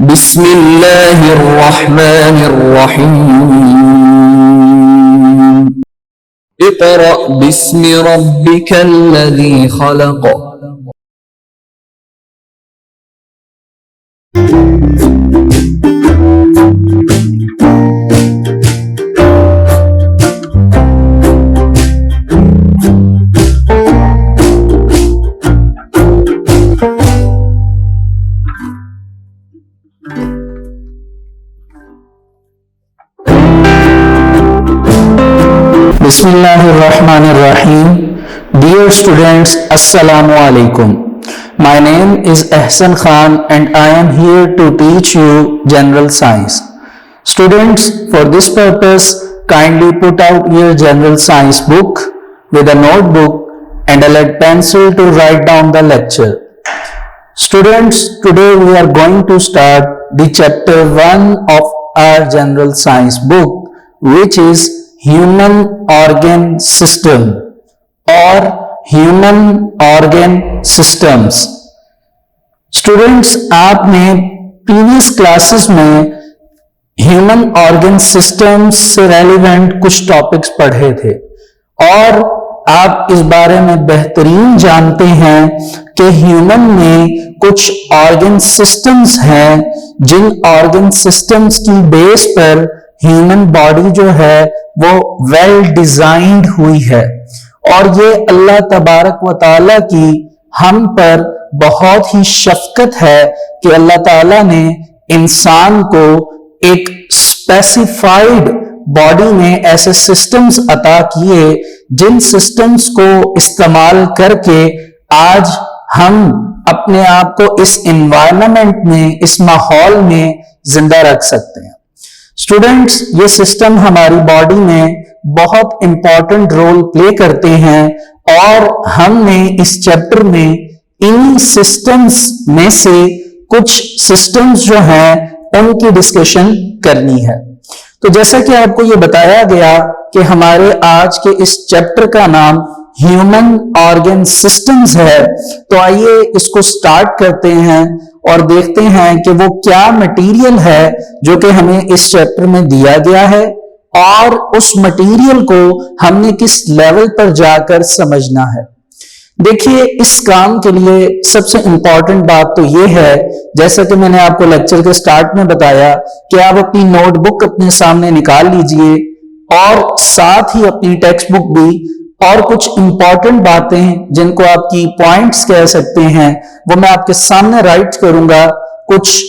बिस्मिल्लाहिर्रहमानिर्रहीम। Iqra बिस्मि रब्बिकल्लज़ी खलक़। Bismillahirrahmanirrahim. Dear students, Assalamu alaikum. My name is Ahsan Khan and I am here to teach you general science. Students, for this purpose, kindly put out your general science book with a notebook and a lead pencil to write down the lecture. Students, today we are going to start the chapter 1 of our general science book, which is human organ system और human organ systems. Students, आपने previous classes में human organ systems से relevant कुछ topics पढ़े थे और आप इस बारे में बेहतरीन जानते हैं कि ह्यूमन में कुछ ऑर्गन सिस्टम्स हैं जिन ऑर्गन सिस्टम्स की बेस पर ह्यूमन बॉडी जो है वो वेल डिजाइंड हुई है और ये अल्लाह तबारक व ताला की हम पर बहुत ही शफकत है कि अल्लाह ताला ने इंसान को एक स्पेसिफाइड बॉडी में ऐसे सिस्टम्स अता किए जिन सिस्टम्स को इस्तेमाल करके आज हम अपने आप को इस एनवायरनमेंट में, इस माहौल में जिंदा रख सकते हैं। स्टूडेंट्स, ये सिस्टम हमारी बॉडी में बहुत इंपॉर्टेंट रोल प्ले करते हैं और हमने इस चैप्टर में इन सिस्टम्स में से कुछ सिस्टम्स जो हैं उनकी डिस्कशन करनी है। तो जैसा कि आपको ये बताया गया कि हमारे आज के इस चैप्टर का नाम ह्यूमन ऑर्गन सिस्टम्स है, तो आइए इसको स्टार्ट करते हैं और देखते हैं कि वो क्या मटेरियल है जो कि हमें इस चैप्टर में दिया गया है और उस मटेरियल को हमने किस लेवल पर जाकर समझना है। देखिए, इस काम के लिए सबसे इंपॉर्टेंट बात तो ये है, जैसा कि मैंने आपको लेक्चर के स्टार्ट में बताया, कि आप अपनी नोटबुक अपने सामने निकाल लीजिए और साथ ही अपनी टेक्स्ट बुक भी, और कुछ इंपॉर्टेंट बातें जिनको आप की पॉइंट्स कह सकते हैं वो मैं आपके सामने राइट करूंगा। कुछ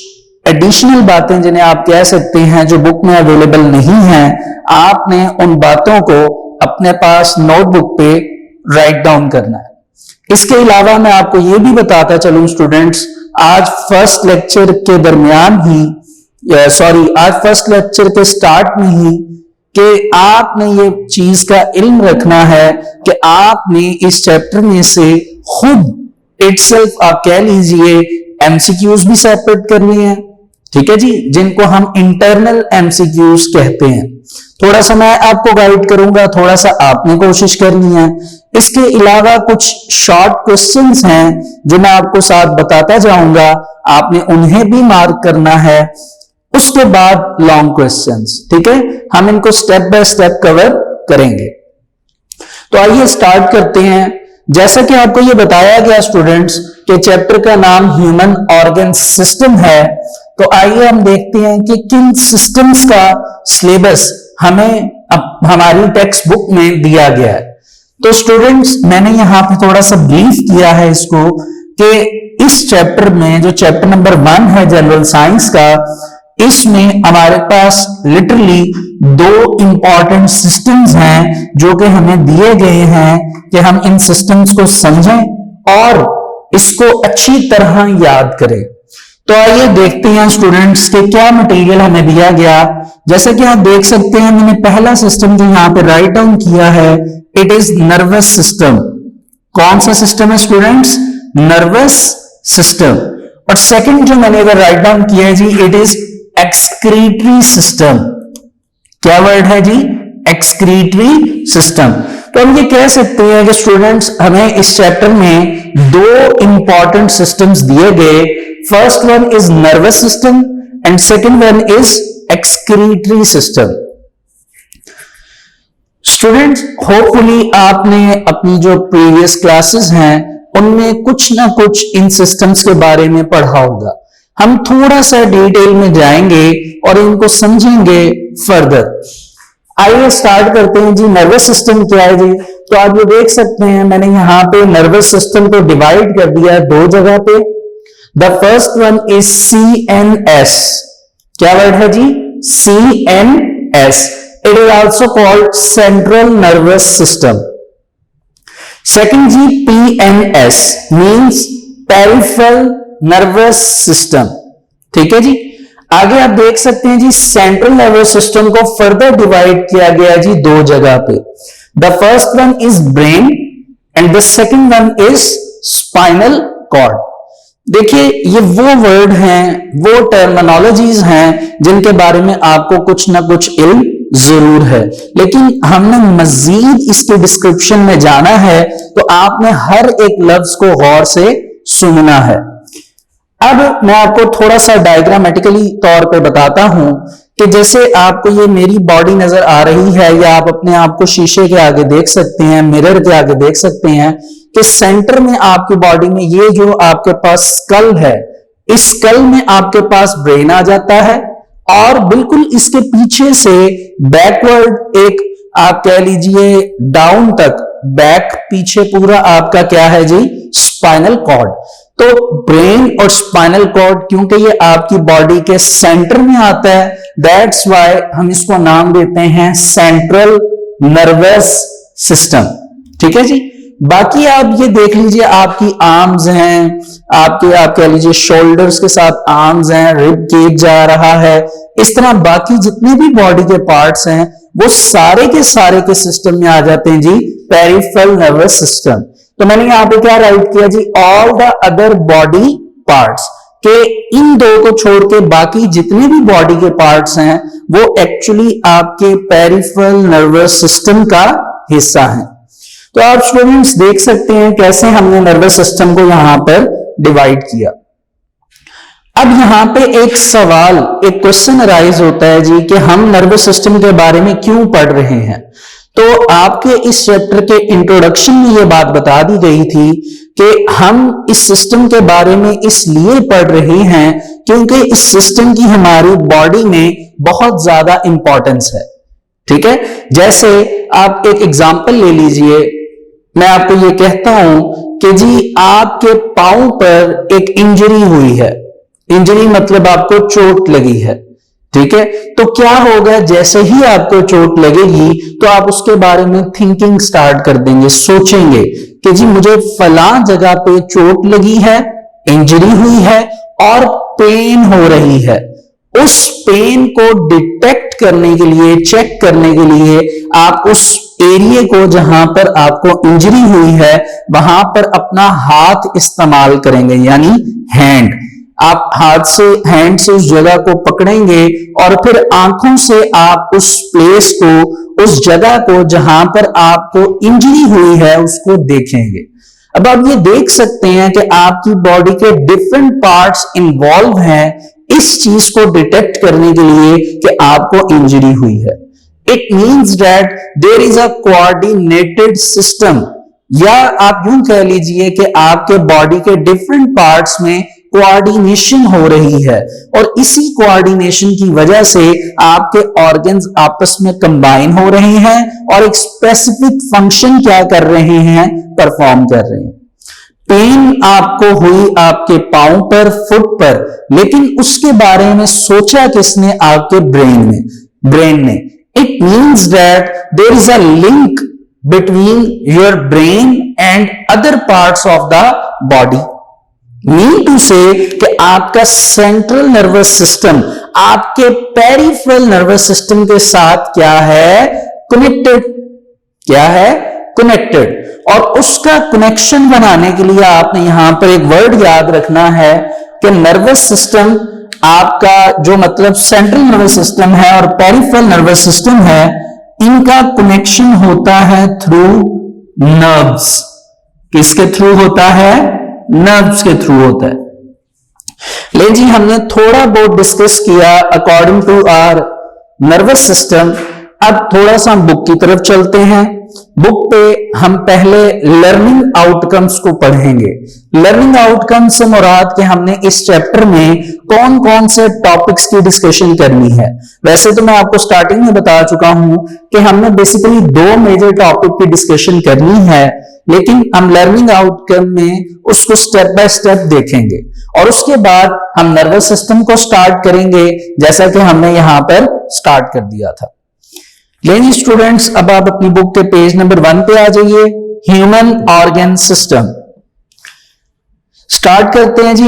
एडिशनल बातें जिन्हें आप कह सकते हैं जो बुक में अवेलेबल नहीं हैं, आपने उन बातों को अपने पास नोटबुक पे राइट डाउन करना है। इसके अलावा मैं आपको ये भी बताता चलूं स्टूडेंट्स, आज फर्स्ट लेक्चर के स्टार्ट में ही कि आपने ये चीज का इल्म रखना है कि आपने इस चैप्टर में से खुद इटसेल्फ आप कह लीजिए एमसीक्यूज भी सेपरेट करनी है, ठीक है जी, जिनको हम इंटरनल एमसीक्यूज कहते हैं। थोड़ा सा मैं आपको गाइड करूंगा, थोड़ा सा आपने कोशिश करनी है। इसके अलावा कुछ शॉर्ट क्वेश्चंस हैं जो मैं आपको साथ बताता जाऊंगा, आपने उन्हें भी मार्क करना है। उसके बाद लॉन्ग क्वेश्चंस, ठीक है, हम इनको स्टेप बाय स्टेप कवर करेंगे। तो आइए स्टार्ट करते हैं। जैसा कि आपको ये बताया गया स्टूडेंट्स कि चैप्टर का नाम ह्यूमन ऑर्गन सिस्टम है, तो आइए हम देखते हैं कि किन सिस्टम्स का सिलेबस हमें हमारी टेक्स्ट बुक में दिया गया है। तो स्टूडेंट्स, मैंने यहां पे थोड़ा सा ब्रीफ किया है इसको कि इस चैप्टर में जो चैप्टर नंबर 1 है जनरल साइंस का, इसमें हमारे पास लिटरली 2 इंपॉर्टेंट सिस्टम्स हैं जो कि हमें दिए गए हैं कि हम इन सिस्टम्स को समझें और इसको अच्छी तरह याद करें। तो आइए देखते हैं स्टूडेंट्स के क्या मटेरियल हमें दिया गया। जैसा कि आप देख सकते हैं, मैंने पहला सिस्टम जो यहां पे राइट डाउन किया है, इट इज नर्वस सिस्टम। कौन सा सिस्टम है स्टूडेंट्स? Nervous system. और सेकंड जो मैंने अगर राइट डाउन किया है जी, इट इज एक्सक्रीटरी सिस्टम। क्या वर्ड है जी? Excretory system. तो हम ये कह सकते हैं कि स्टूडेंट्स हमें इस चैप्टर में 2 इंपॉर्टेंट सिस्टम्स दिए गए। First one is nervous system and second one is excretory system. Students, hopefully आपने अपनी जो प्रीवियस क्लासेस हैं उनमें कुछ ना कुछ इन सिस्टम्स के बारे में पढ़ा होगा। हम थोड़ा सा डिटेल में जाएंगे और इनको समझेंगे फर्दर। आइए स्टार्ट करते हैं जी। नर्वस सिस्टम क्या है जी? तो आप ये देख सकते हैं मैंने यहाँ पे नर्वस सिस्टम को डिवाइड कर दिया है दो जगह पे। The first one is CNS। क्या वर्ड है जी? CNS। It is also called central nervous system. Second ji PNS means peripheral nervous system. ठीक है जी। आगे आप देख सकते हैं जी सेंट्रल नर्वस सिस्टम को फर्दर डिवाइड किया गया जी दो जगह पे। The first one is brain and the second one is spinal cord. देखिए ये वो वर्ड हैं, वो टर्मिनोलॉजीज हैं जिनके बारे में आपको कुछ ना कुछ इल्म जरूर है, लेकिन हमने मजीद इसके डिस्क्रिप्शन में जाना है तो आपने हर एक लफ्ज को गौर से सुनना है। अब मैं आपको थोड़ा सा डायग्रामेटिकली तौर पे बताता हूं कि जैसे आपको ये मेरी बॉडी नजर आ रही है या आप अपने आप को शीशे के आगे देख सकते हैं, मिरर के आगे देख सकते हैं कि सेंटर में आपकी बॉडी में ये जो आपके पास स्कल है, इस स्कल में आपके पास ब्रेन आ जाता है और बिल्कुल इसके पीछे से बैकवर्ड एक आप कह लीजिए डाउन तक, बैक पीछे पूरा आपका क्या है जी? Spinal cord. तो ब्रेन और स्पाइनल कॉर्ड क्योंकि ये आपकी बॉडी के सेंटर में आता है, दैट्स वाई हम इसको नाम देते हैं सेंट्रल नर्वस सिस्टम। ठीक है जी। बाकी आप ये देख लीजिए आपकी आर्म्स हैं, आपके आप कह लीजिए शोल्डर्स के साथ आर्म्स हैं, रिब केज जा रहा है, इस तरह बाकी जितने भी बॉडी के पार्ट्स हैं वो सारे के सिस्टम में आ जाते हैं जी पेरिफेरल नर्वस सिस्टम। तो मैंने यहां पे क्या राइट किया जी? All the other body parts के इन दो को छोड़ के बाकी जितने भी बॉडी के पार्ट्स हैं वो एक्चुअली आपके पेरिफेरल नर्वस सिस्टम का हिस्सा हैं। तो आप स्टूडेंट्स देख सकते हैं कैसे हमने नर्वस सिस्टम को यहां पर डिवाइड किया। अब यहां पे एक सवाल, एक क्वेश्चन अराइज होता है जी कि हम नर्वस सिस्टम के बारे में क्यों पढ़ रहे हैं। तो आपके इस चैप्टर के इंट्रोडक्शन में यह बात बता दी गई थी कि हम इस सिस्टम के बारे में इसलिए पढ़ रहे हैं क्योंकि इस सिस्टम की हमारी बॉडी में बहुत ज्यादा इंपॉर्टेंस है। ठीक है। जैसे आप एक एग्जांपल ले लीजिए, मैं आपको ये कहता हूं कि जी आपके पांव पर एक इंजरी हुई है, इंजरी मतलब आपको चोट लगी है। ठीक है। तो क्या होगा, जैसे ही आपको चोट लगेगी तो आप उसके बारे में थिंकिंग स्टार्ट कर देंगे, सोचेंगे कि जी मुझे फलां जगह पे चोट लगी है, इंजरी हुई है और पेन हो रही है। उस पेन को डिटेक्ट करने के लिए, चेक करने के लिए आप उस एरिया को जहां पर आपको इंजरी हुई है वहां पर अपना हाथ इस्तेमाल करेंगे, यानी हैंड। आप हैंड से उस जगह को पकड़ेंगे और फिर आंखों से आप उस प्लेस को, उस जगह को जहां पर आपको इंजरी हुई है उसको देखेंगे। अब आप ये देख सकते हैं कि आपकी बॉडी के डिफरेंट पार्ट्स इन्वॉल्व हैं इस चीज को डिटेक्ट करने के लिए कि आपको इंजरी हुई है। It means that there is a coordinated system, या आप यूं कह लीजिए कि आपके बॉडी के डिफरेंट पार्ट्स में कोऑर्डिनेशन हो रही है और इसी कोऑर्डिनेशन की वजह से आपके ऑर्गन्स आपस में कंबाइन हो रहे हैं और एक स्पेसिफिक फंक्शन क्या कर रहे हैं, परफॉर्म कर रहे हैं। पेन आपको हुई आपके पांव पर, फुट पर, लेकिन उसके बारे में सोचा किसने? आपके ब्रेन ने। It means that there is a link between your brain and other parts of the body. Mean to say कि आपका सेंट्रल नर्वस सिस्टम आपके पेरिफेरल नर्वस सिस्टम के साथ क्या है? कनेक्टेड। क्या है? कनेक्टेड। और उसका कनेक्शन बनाने के लिए आपने यहां पर एक वर्ड याद रखना है कि नर्वस सिस्टम आपका जो मतलब सेंट्रल नर्वस सिस्टम है और पेरिफेरल नर्वस सिस्टम है, इनका कनेक्शन होता है थ्रू नर्व्स। किसके थ्रू होता है? नर्व्स के थ्रू होता है। ले जी, हमने थोड़ा बहुत डिस्कस किया according to our nervous system. अब थोड़ा सा हम बुक की तरफ चलते हैं। बुक पे हम पहले लर्निंग आउटकम्स को पढ़ेंगे। लर्निंग आउटकम्स से मुराद के हमने इस चैप्टर में कौन कौन से टॉपिक्स की डिस्कशन करनी है। वैसे तो मैं आपको स्टार्टिंग में बता चुका हूं कि हमने बेसिकली 2 मेजर टॉपिक की डिस्कशन करनी है, लेकिन हम लर्निंग आउटकम में उसको स्टेप बाय स्टेप देखेंगे और उसके बाद हम नर्वस सिस्टम को स्टार्ट करेंगे, जैसा कि हमने यहां पर स्टार्ट कर दिया था। लेकिन स्टूडेंट्स, अब आप अपनी बुक के पेज नंबर 1 पे आ जाइए। ह्यूमन ऑर्गन सिस्टम स्टार्ट करते हैं जी।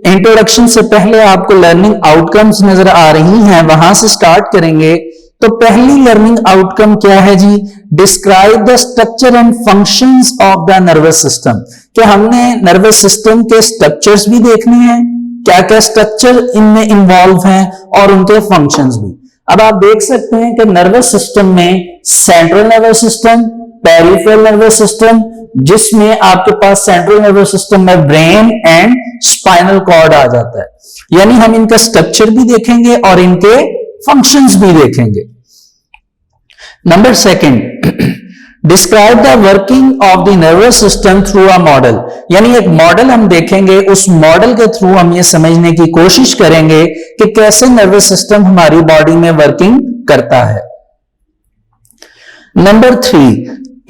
इंट्रोडक्शन से पहले आपको लर्निंग आउटकम्स नजर आ रही हैं, वहां से स्टार्ट करेंगे। तो पहली लर्निंग आउटकम क्या है जी? Describe the structure and functions of the nervous system. कि हमने नर्वस सिस्टम के स्ट्रक्चर्स भी देखने हैं, क्या क्या स्ट्रक्चर इनमें इन्वॉल्व हैं और उनके फंक्शंस भी। अब आप देख सकते हैं कि नर्वस सिस्टम में central nervous system, peripheral nervous system, जिसमें आपके पास सेंट्रल नर्वस सिस्टम में ब्रेन एंड स्पाइनल कॉर्ड आ जाता है। यानी हम इनका स्ट्रक्चर भी देखेंगे और इनके फंक्शंस भी देखेंगे। Number 2, describe the working of the nervous system through a model. यानी एक मॉडल हम देखेंगे, उस मॉडल के थ्रू हम ये समझने की कोशिश करेंगे कि कैसे नर्वस सिस्टम हमारी बॉडी में वर्किंग करता है। Number 3,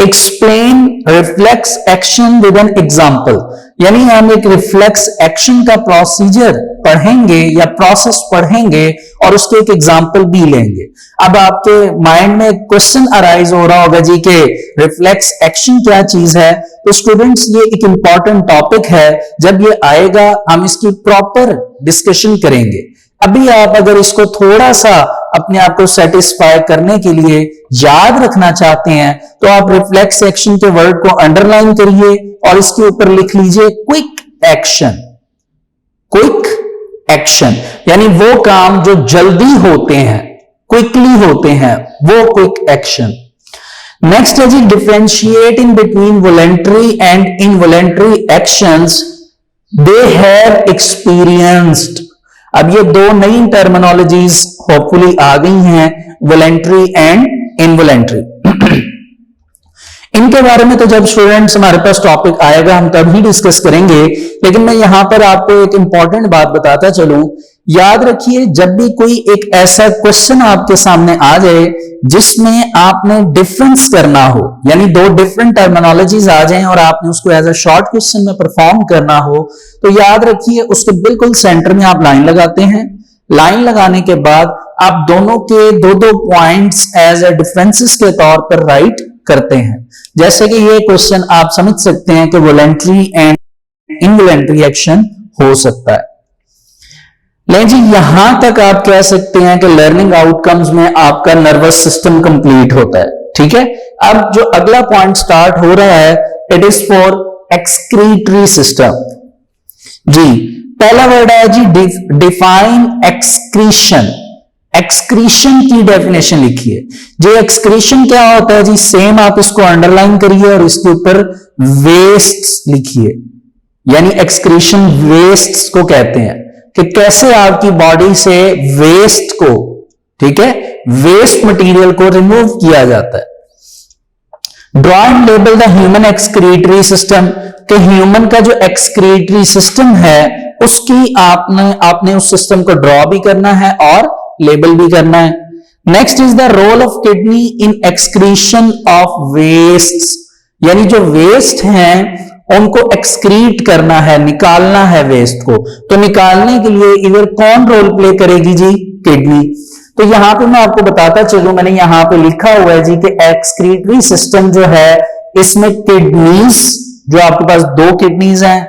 explain reflex action with an example. यानी हम एक रिफ्लेक्स एक्शन का प्रोसीजर पढ़ेंगे या प्रोसेस पढ़ेंगे और उसके एक एग्जांपल भी लेंगे। अब आपके माइंड में क्वेश्चन अराइज हो रहा होगा जी कि रिफ्लेक्स एक्शन क्या चीज है। तो स्टूडेंट्स, ये एक इंपॉर्टेंट टॉपिक है, जब ये आएगा हम इसकी प्रॉपर डिस्कशन करेंगे। अभी आप अगर इसको थोड़ा सा अपने आप को सेटिस्फाई करने के लिए याद रखना चाहते हैं तो आप रिफ्लेक्स एक्शन के वर्ड को अंडरलाइन करिए और इसके ऊपर लिख लीजिए क्विक एक्शन। क्विक एक्शन यानी वो काम जो जल्दी होते हैं, क्विकली होते हैं, वो क्विक एक्शन। नेक्स्ट है जी, differentiate in between voluntary and involuntary actions they have experienced. अब ये 2 नई टर्मिनोलॉजीज होपफुली आ गई हैं, वॉलेंटरी एंड इनवॉलेंटरी। इनके बारे में तो जब स्टूडेंट्स हमारे पास टॉपिक आएगा हम तभी डिस्कस करेंगे, लेकिन मैं यहां पर आपको एक इंपॉर्टेंट बात बताता चलूं। याद रखिए, जब भी कोई एक ऐसा क्वेश्चन आपके सामने आ जाए जिसमें आपने डिफरेंस करना हो, यानी 2 डिफरेंट टर्मिनोलॉजीज आ जाएं और आपने उसको एज अ शॉर्ट क्वेश्चन में परफॉर्म करना हो, तो याद रखिए उसके बिल्कुल सेंटर में आप लाइन लगाते हैं। लाइन लगाने के बाद आप दोनों के 2-2 पॉइंट्स एज अ डिफरेंसेस के तौर पर राइट करते हैं। जैसे कि ये क्वेश्चन आप समझ सकते हैं कि वॉलेंटरी एंड इनवॉलेंटरी एक्शन हो सकता है। लेकिन जी, यहां तक आप कह सकते हैं कि लर्निंग आउटकम्स में आपका नर्वस सिस्टम कंप्लीट होता है। ठीक है, अब जो अगला पॉइंट स्टार्ट हो रहा है, it is for excretory system. जी, पहला वर्ड है जी डिफाइन एक्सक्रीशन। एक्सक्रीशन की डेफिनेशन लिखिए। जो एक्सक्रीशन क्या होता है जी, सेम आप इसको अंडरलाइन करिए और इसके ऊपर वेस्ट लिखिए। यानी एक्सक्रीशन वेस्ट को कहते हैं कि कैसे आपकी बॉडी से वेस्ट को, ठीक है, वेस्ट मटेरियल को रिमूव किया जाता है। Draw and label the human excretory system. कि ह्यूमन का जो एक्सक्रीटरी सिस्टम है उसकी आपने उस सिस्टम को ड्रॉ भी करना है और लेबल भी करना है। Next is the role of kidney in excretion of waste. यानी जो वेस्ट हैं उनको एक्सक्रीट करना है, निकालना है वेस्ट को। तो निकालने के लिए इधर कौन रोल प्ले करेगी जी? किडनी। तो यहां पे मैं आपको बताता चलूं, मैंने यहां पे लिखा हुआ है जी कि एक्सक्रीटरी सिस्टम जो है इसमें किडनीज, जो आपके पास 2 किडनीज हैं,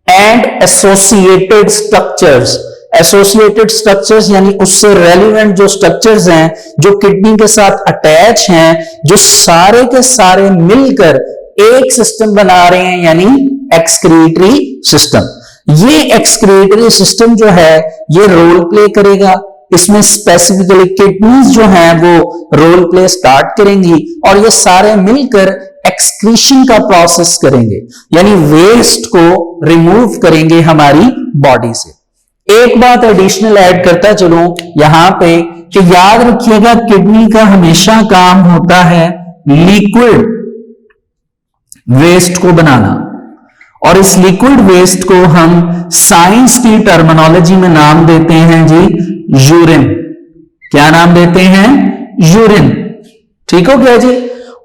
and associated structures. Associated structures यानी उससे रेलिवेंट जो स्ट्रक्चर्स हैं जो किडनी के साथ अटैच हैं, जो सारे के सारे मिलकर एक सिस्टम बना रहे हैं, यानी एक्सक्रीटरी सिस्टम। ये एक्सक्रीटरी सिस्टम जो है ये रोल प्ले करेगा। इसमें स्पेसिफिकली किडनीज जो हैं वो रोल प्ले स्टार्ट करेंगी और ये सारे मिलकर एक्सक्रीशन का प्रोसेस करेंगे, यानी वेस्ट को रिमूव करेंगे हमारी बॉडी से। एक बात एडिशनल ऐड करता चलूं यहां पे कि याद रखिएगा किडनी का हमेशा काम होता है लिक्विड वेस्ट को बनाना, और इस लिक्विड वेस्ट को हम साइंस की टर्मिनोलॉजी में नाम देते हैं जी यूरिन। क्या नाम देते हैं? यूरिन। ठीक हो गया जी।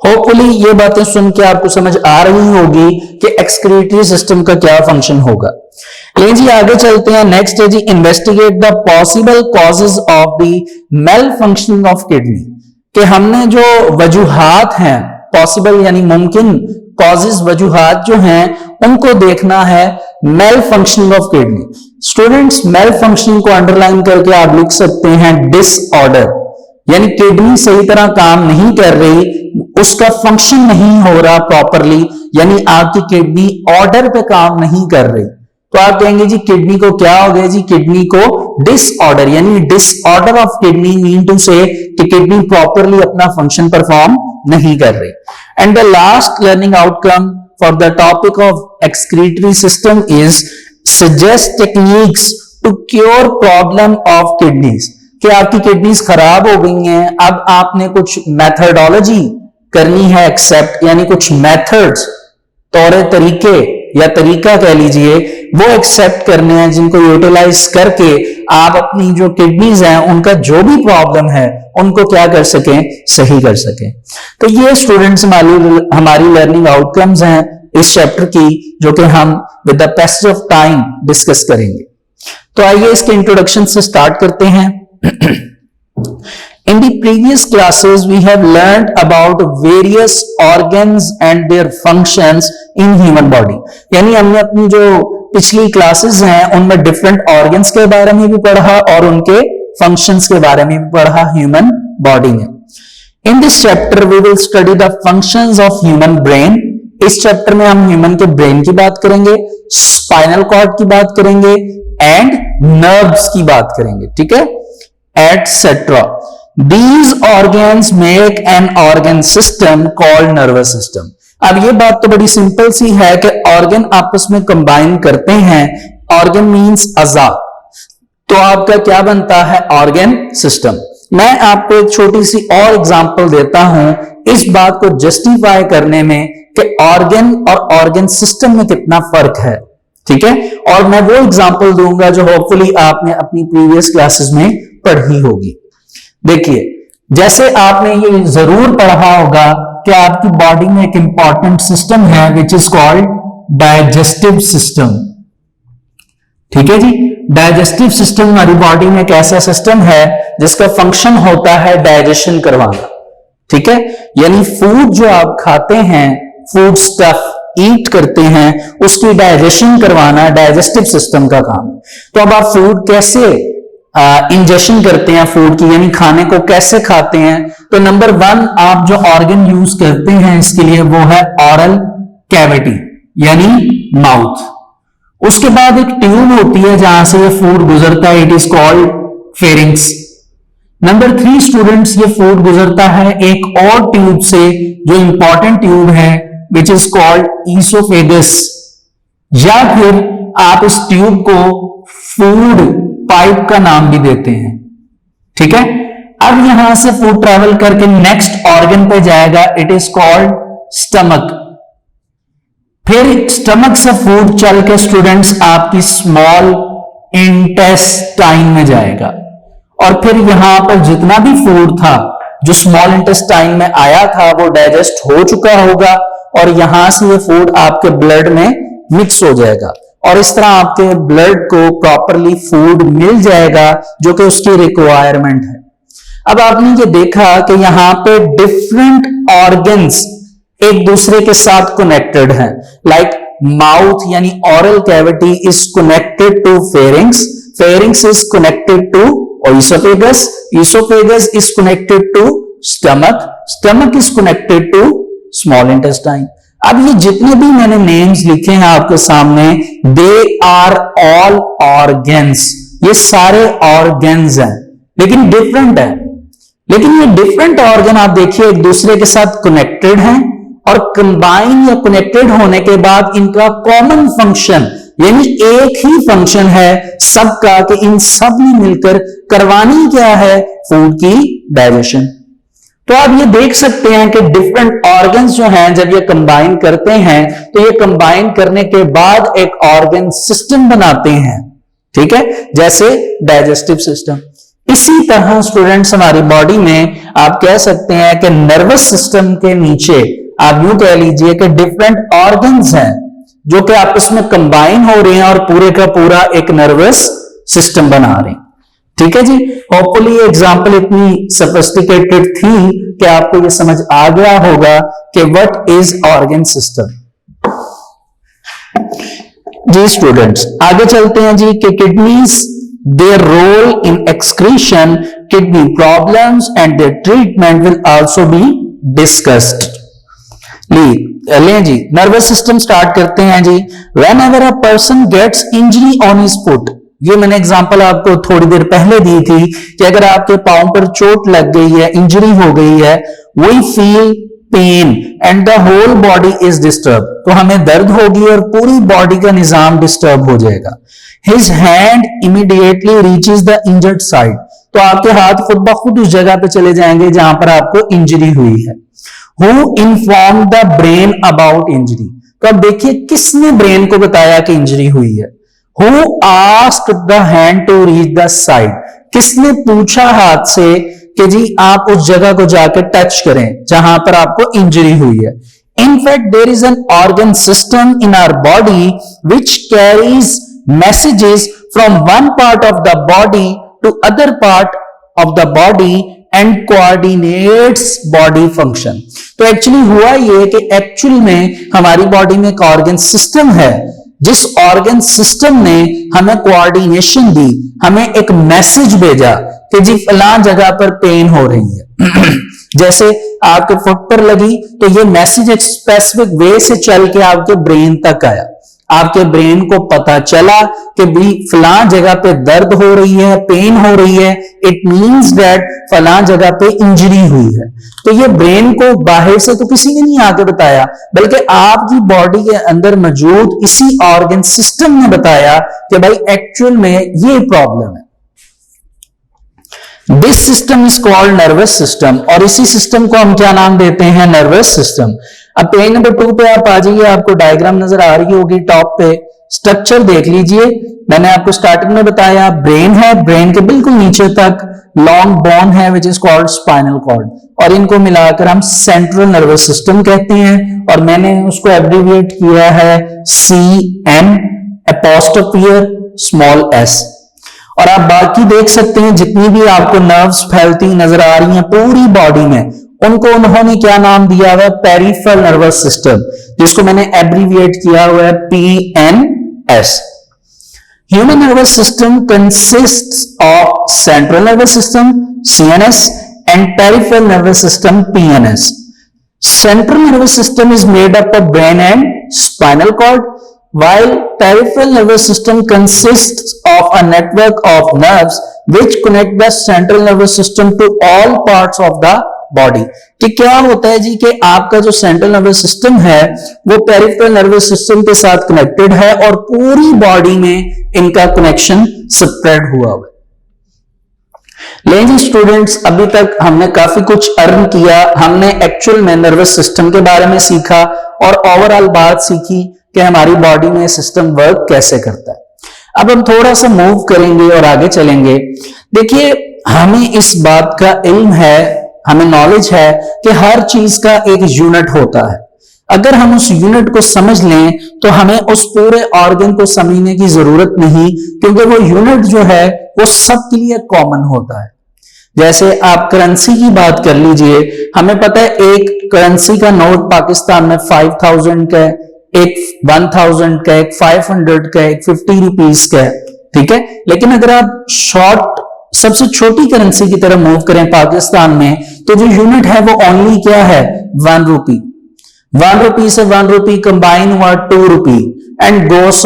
होपफुली ये बातें सुन के आपको समझ आ रही होगी कि एक्सक्रीटरी सिस्टम का क्या फंक्शन होगा। ले जी आगे चलते हैं। नेक्स्ट है जी investigate the possible causes of the malfunctioning of kidney, कि हमने जो वजूहात हैं, पॉसिबल यानी मुमकिन, कॉजेज वजूहात जो हैं उनको देखना है malfunctioning of kidney. Students malfunctioning को अंडरलाइन करके आप लिख सकते हैं डिसऑर्डर, यानी किडनी सही तरह काम नहीं कर रही, उसका फंक्शन नहीं हो रहा प्रॉपरली, यानी आपकी किडनी ऑर्डर पे काम नहीं कर रही। तो आप कहेंगे जी किडनी को क्या हो गया जी? किडनी को डिसऑर्डर, यानी disorder of kidney mean to say कि किडनी प्रॉपरली अपना फंक्शन परफॉर्म नहीं कर रही। And the last learning outcome for the topic of excretory system is suggest techniques to cure problem of kidneys, कि आपकी kidneys खराब हो गई हैं, अब आपने कुछ मेथडोलॉजी करनी है एक्सेप्ट, यानी कुछ मेथड्स, तौर तरीके या तरीका कह लीजिए, वो एक्सेप्ट करने हैं जिनको यूटिलाइज करके आप अपनी जो किडनीज हैं उनका जो भी प्रॉब्लम है उनको क्या कर सकें? सही कर सकें। तो ये स्टूडेंट्स हमारी लर्निंग आउटकम्स हैं इस चैप्टर की, जो कि हम with the passage of time discuss करेंगे। तो आइए इसके इंट्रोडक्शन से स्टार्ट करते हैं। In the previous classes, we have learned about various organs and their functions in human body. यानी हमने अपनी जो पिछली क्लासेस हैं उनमें डिफरेंट ऑर्गन्स के बारे में भी पढ़ा और उनके फंक्शंस के बारे में भी पढ़ा ह्यूमन बॉडी में। In this chapter, we will study the functions of human brain. इस चैप्टर में हम ह्यूमन के ब्रेन की बात करेंगे, स्पाइनल कॉर्ड की बात करेंगे एंड नर्व्स की बात करेंगे, ठीक है, etcetera. These organs make an organ system called nervous system. अब ये बात तो बड़ी सिंपल सी है कि ऑर्गन आपस में कंबाइन करते हैं, ऑर्गन मींस अज़ा, तो आपका क्या बनता है? Organ system. मैं आपको एक छोटी सी और एग्जांपल देता हूं इस बात को जस्टिफाई करने में कि ऑर्गन और ऑर्गन सिस्टम में कितना फर्क है, ठीक है, और मैं वो एग्जांपल दूंगा जो होपफुली आपने अपनी प्रीवियस क्लासेस में पढ़ी होगी। देखिए, जैसे आपने ये जरूर पढ़ा होगा कि आपकी बॉडी में एक इंपॉर्टेंट सिस्टम है which is called digestive system, ठीक है जी। डाइजेस्टिव सिस्टम हमारी बॉडी में एक ऐसा सिस्टम है जिसका फंक्शन होता है डाइजेशन करवाना, ठीक है, यानी फूड जो आप खाते हैं, फूड स्टफ ईट करते हैं, उसकी डाइजेशन करवाना डाइजेस्टिव सिस्टम का काम है। तो अब आप फूड कैसे इंजेक्शन करते हैं, फूड की यानी खाने को कैसे खाते हैं? तो नंबर 1 आप जो ऑर्गन यूज करते हैं इसके लिए वो है ऑरल कैविटी यानी माउथ। उसके बाद एक ट्यूब होती है जहां से ये फूड गुजरता है, it is called pharynx. Number 3 students, ये फूड गुजरता है एक और ट्यूब से जो इंपॉर्टेंट ट्यूब है विच इज कॉल्ड ईसोफेगस, या फिर आप इस ट्यूब को फूड पाइप का नाम भी देते हैं, ठीक है। अब यहां से फूड ट्रेवल करके नेक्स्ट ऑर्गन पे जाएगा, इट इज कॉल्ड स्टमक। फिर स्टमक से फूड चल के स्टूडेंट्स आपकी स्मॉल इंटेस्टाइन में जाएगा, और फिर यहां पर जितना भी फूड था जो स्मॉल इंटेस्टाइन में आया था वो डाइजेस्ट हो चुका होगा, और यहां से ये फूड आपके ब्लड में मिक्स हो जाएगा, और इस तरह आपके ब्लड को प्रॉपरली फूड मिल जाएगा जो कि उसकी रिक्वायरमेंट है। अब आपने ये देखा कि यहां पे डिफरेंट ऑर्गन्स एक दूसरे के साथ कनेक्टेड हैं, लाइक माउथ यानी oral cavity is connected to pharynx, pharynx is connected to oesophagus, oesophagus is connected to stomach, stomach is connected to small intestine. अब ये जितने भी मैंने नेम्स लिखे हैं आपके सामने, दे आर ऑल ऑर्गन्स, ये सारे ऑर्गन्स हैं लेकिन डिफरेंट है। लेकिन ये डिफरेंट ऑर्गन आप देखिए एक दूसरे के साथ कनेक्टेड हैं और कंबाइन या कनेक्टेड होने के बाद इनका कॉमन फंक्शन यानी एक ही फंक्शन है सबका कि इन सब ने मिलकर करवानी क्या है, फूड की डाइजेशन। तो आप ये देख सकते हैं कि डिफरेंट ऑर्गन्स जो हैं जब ये कंबाइन करते हैं तो ये कंबाइन करने के बाद एक ऑर्गन सिस्टम बनाते हैं, ठीक है, जैसे डाइजेस्टिव सिस्टम। इसी तरह स्टूडेंट्स हमारी बॉडी में आप कह सकते हैं कि नर्वस सिस्टम के नीचे आप यूं कह लीजिए कि डिफरेंट ऑर्गन्स हैं जो कि आपस में कंबाइन हो रहे हैं और पूरे का पूरा एक नर्वस सिस्टम बना रहे हैं, ठीक है जी। होपफुली ये एग्जांपल इतनी सोफिस्टिकेटेड थी कि आपको ये समझ आ गया होगा कि व्हाट इज ऑर्गन सिस्टम। जी स्टूडेंट्स आगे चलते हैं जी कि kidneys their role in excretion, kidney problems and their treatment will also be discussed. ले जी नर्वस सिस्टम स्टार्ट करते हैं जी। whenever a person gets injury on his foot, ये मैंने एग्जांपल आपको थोड़ी देर पहले दी थी कि अगर आपके पांव पर चोट लग गई है, इंजरी हो गई है, we feel pain and the whole body is disturbed, तो हमें दर्द होगी और पूरी बॉडी का निजाम डिस्टर्ब हो जाएगा। His hand immediately reaches the injured side, तो आपके हाथ खुद ब खुद उस जगह पे चले जाएंगे जहां पर आपको इंजरी हुई है। Who informed the brain about injury, तो अब देखिए किसने ब्रेन को बताया कि इंजरी हुई है। Who asked the hand to reach the side, किसने पूछा हाथ से कि जी आप उस जगह को जाकर टच करें जहां पर आपको इंजरी हुई है। In fact, there is an organ system in our body which carries messages from one part of the body to other part of the body and coordinates body function। तो actually हुआ ये कि actual में हमारी body में एक organ system है, जिस ऑर्गन सिस्टम ने हमें कोऑर्डिनेशन दी, हमें एक मैसेज भेजा कि जी फलां जगह पर पेन हो रही है जैसे आपके फुट पर लगी तो ये मैसेज एक स्पेसिफिक वे से चल के आपके ब्रेन तक आया, आपके ब्रेन को पता चला कि भी फलां जगह पे दर्द हो रही है, पेन हो रही है, इट मींस दैट फलां जगह पे इंजरी हुई है। तो ये ब्रेन को बाहर से तो किसी ने नहीं आके बताया, बल्कि आपकी बॉडी के अंदर मौजूद इसी ऑर्गन सिस्टम ने बताया कि भाई एक्चुअल में ये प्रॉब्लम है। This system is called nervous system, और इसी सिस्टम को हम क्या नाम देते हैं, नर्वस सिस्टम। अब पेज नंबर 2 पे आप आ जाइए, आपको डायग्राम नजर आ रही होगी टॉप पे, स्ट्रक्चर देख लीजिए। मैंने आपको स्टार्टिंग में बताया ब्रेन है, ब्रेन के बिल्कुल नीचे तक लॉन्ग बोन है which is called spinal cord, और इनको मिलाकर हम सेंट्रल नर्वस सिस्टम कहते हैं, और मैंने उसको एब्रिविएट किया है CN एपोस्ट्रोफी स्मॉल s। और आप बाकी देख सकते हैं जितनी भी आपको नर्व्स फैलती नजर आ रही हैं पूरी बॉडी में, उनको उन्होंने क्या नाम दिया हुआ है, पेरिफेरल नर्वस सिस्टम, जिसको मैंने एब्रिविएट किया हुआ है PNS। Human nervous system consists of central nervous system CNS and peripheral nervous system PNS। Central nervous system is made up of brain and spinal cord, while peripheral nervous system consists of a network of nerves which connect the central nervous system to all parts of the body। कि क्या होता है जी कि आपका जो central nervous system है वो peripheral nervous system के साथ कनेक्टेड है और पूरी बॉडी में इनका कनेक्शन स्प्रेड हुआ है। लेकिन स्टूडेंट्स अभी तक हमने काफी कुछ अर्न किया, हमने एक्चुअल में नर्वस सिस्टम के बारे में सीखा और ओवरऑल बात सीखी कि हमारी बॉडी में सिस्टम वर्क कैसे करता है। अब हम थोड़ा सा मूव करेंगे और आगे चलेंगे। देखिए हमें इस बात का इल्म है, हमें नॉलेज है कि हर चीज का एक यूनिट होता है। अगर हम उस यूनिट को समझ लें तो हमें उस पूरे ऑर्गन को समझने की जरूरत नहीं, क्योंकि वो यूनिट जो है वो सबके लिए कॉमन होता है। जैसे आप करेंसी की बात कर लीजिए, हमें पता है एक करेंसी का नोट पाकिस्तान में 5000 का है, एक 1000 का, एक 500 का, एक 50 रुपीज का, ठीक है। लेकिन अगर आप शॉर्ट सबसे छोटी करेंसी की तरह मूव करें पाकिस्तान में, तो जो यूनिट है वो ओनली क्या है, 1 रुपी। 1 रुपी से 1 रुपी कंबाइन हुआ 2 रुपी एंड गोस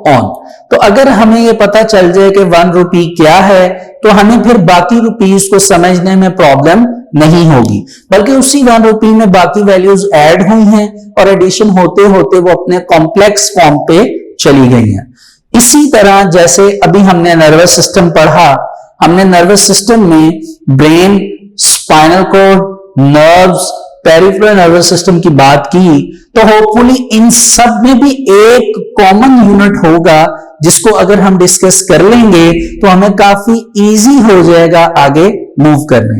ऑन। तो अगर हमें ये पता चल जाए कि 1 रुपी क्या है तो हमें फिर बाकी रुपीस को समझने में प्रॉब्लम नहीं होगी, बल्कि उसी 1 रुपी में बाकी वैल्यूज ऐड हुई हैं और एडिशन होते होते वो अपने कॉम्प्लेक्स फॉर्म पे चली गई हैं। इसी तरह जैसे अभी हमने नर्वस सिस्टम पढ़ा, हमने नर्वस सिस्टम में brain, spinal cord, nerves, peripheral nervous system की बात की, तो होपफुली इन सब में भी एक कॉमन यूनिट होगा जिसको अगर हम डिस्कस कर लेंगे तो हमें काफी इजी हो जाएगा आगे मूव करने।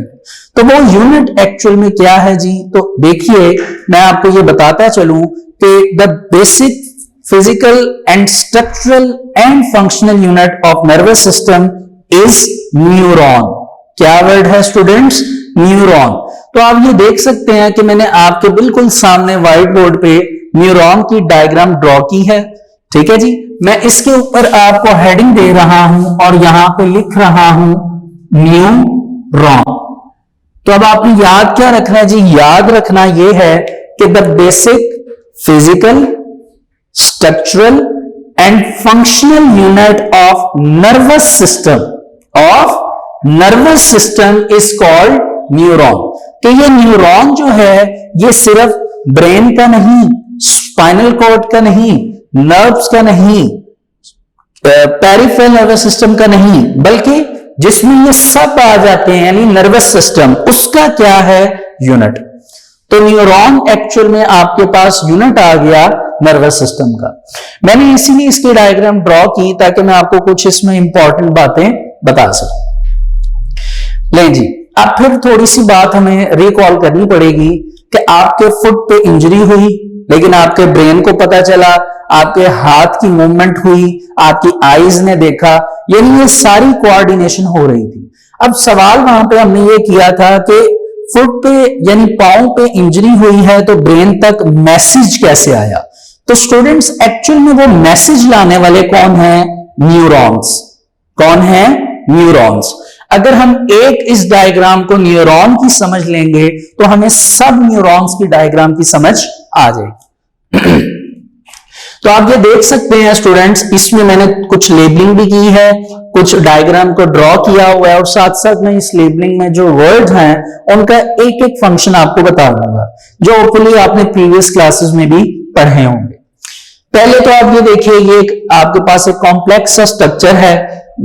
तो वो यूनिट एक्चुअल में क्या है जी? तो देखिए मैं आपको ये बताता चलूं कि the basic physical and structural and functional unit of nervous system is neuron. क्या वर्ड है स्टूडेंट्स? न्यूरॉन। तो आप ये देख सकते हैं कि मैंने आपके बिल्कुल सामने व्हाइट बोर्ड पे न्यूरॉन की डायग्राम ड्रॉ की है। ठीक है जी, मैं इसके ऊपर आपको हेडिंग दे रहा हूं और यहां पे लिख रहा हूं न्यूरॉन। तो अब आपने याद क्या रखना है जी? याद रखना यह है कि the basic physical, structural and functional unit of nervous system is called neuron. तो ये न्यूरॉन जो है ये सिर्फ ब्रेन का नहीं, स्पाइनल कॉर्ड का नहीं, नर्व्स का नहीं, पेरिफेरल नर्वस सिस्टम का नहीं, बल्कि जिसमें ये सब आ जाते हैं यानी नर्वस सिस्टम, उसका क्या है? यूनिट। तो न्यूरॉन एक्चुअल में आपके पास यूनिट आ गया नर्वस सिस्टम का। मैंने इसीलिए इसकी डायग्राम ड्रॉ की ताकि मैं आपको कुछ इसमें इंपॉर्टेंट बातें बता सकूं। ले जी, अब फिर थोड़ी सी बात हमें रिकॉल करनी पड़ेगी कि आपके फुट पे इंजरी हुई, लेकिन आपके ब्रेन को पता चला, आपके हाथ की मूवमेंट हुई, आपकी आईज ने देखा, यानी ये सारी कोऑर्डिनेशन हो रही थी। अब सवाल वहां पे हमने ये किया था कि फुट पे यानी पांव पे इंजरी हुई है तो ब्रेन तक मैसेज कैसे आया? तो स्टूडेंट्स एक्चुअल में वो मैसेज लाने वाले कौन है? न्यूरॉन्स। कौन है? न्यूरॉन्स। अगर हम एक इस डायग्राम को न्यूरॉन की समझ लेंगे तो हमें सब न्यूरॉन्स की डायग्राम की समझ आ जाएगी। तो आप ये देख सकते हैं स्टूडेंट्स, इसमें मैंने कुछ लेबलिंग भी की है, कुछ डायग्राम को ड्रॉ किया हुआ है और साथ साथ मैं इस लेबलिंग में जो वर्ड्स हैं उनका एक एक फंक्शन आपको बता दूंगा, जो होपफुली आपने प्रीवियस क्लासेस में भी पढ़े होंगे। पहले तो आप ये देखिए, ये आपके पास एक कॉम्प्लेक्स सा स्ट्रक्चर है,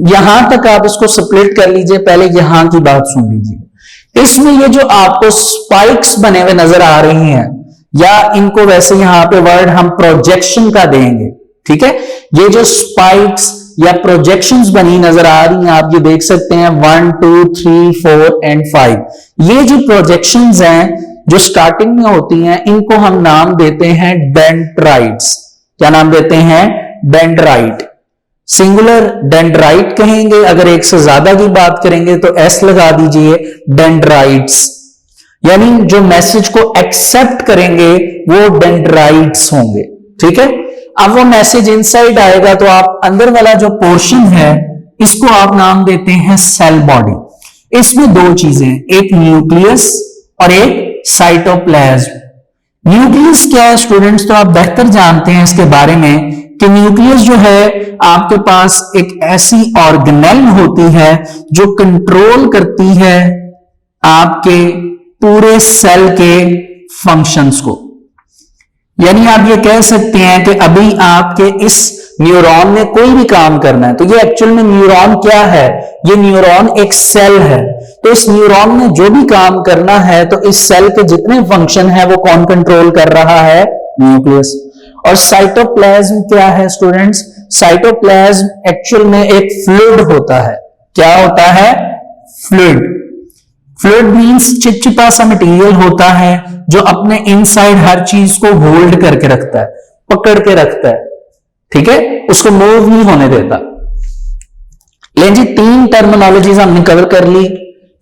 यहां तक आप इसको स्प्लिट कर लीजिए। पहले यहां की बात सुन लीजिए। इसमें ये जो आपको स्पाइक्स बने हुए नजर आ रही हैं, या इनको वैसे यहां पे वर्ड हम प्रोजेक्शन का देंगे, ठीक है। ये जो स्पाइक्स या प्रोजेक्शंस बनी नजर आ रही हैं, आप ये देख सकते हैं 1 2 3 4 एंड 5। ये जो प्रोजेक्शंस हैं जो स्टार्टिंग में होती हैं, इनको हम नाम देते हैं डेंड्राइट्स। क्या नाम देते हैं? डेंड्राइट। सिंगुलर डेंड्राइट कहेंगे, अगर एक से ज्यादा की बात करेंगे तो एस लगा दीजिए, डेंड्राइट्स। यानी जो मैसेज को एक्सेप्ट करेंगे वो डेंड्राइट्स होंगे, ठीक है। अब वो मैसेज इनसाइड आएगा तो आप अंदर वाला जो पोर्शन है इसको आप नाम देते हैं सेल बॉडी। इसमें दो चीजें, एक न्यूक्लियस और एक साइटोप्लाज्म। न्यूक्लियस क्या है स्टूडेंट्स? तो आप बेहतर जानते हैं इसके बारे में कि न्यूक्लियस जो है आपके पास एक ऐसी ऑर्गेनेल होती है जो कंट्रोल करती है आपके पूरे सेल के फंक्शंस को। यानी आप ये कह सकते हैं कि अभी आपके इस न्यूरॉन ने कोई भी काम करना है तो ये एक्चुअल में न्यूरॉन क्या है? ये न्यूरॉन एक सेल है। तो इस न्यूरॉन ने जो भी काम करना है तो इस सेल के जितने फंक्शन है वो कौन कंट्रोल कर रहा है? न्यूक्लियस। और साइटोप्लाज्म क्या है स्टूडेंट्स? साइटोप्लाज्म एक्चुअल में एक फ्लूइड होता है। क्या होता है? फ्लूइड। फ्लूइड मींस चिपचिपा सा मटेरियल होता है जो अपने इनसाइड हर चीज को होल्ड करके रखता है, पकड़ के रखता है, ठीक है, उसको मूव नहीं होने देता। लेकिन जी तीन टर्मिनोलॉजीज हमने कवर कर ली।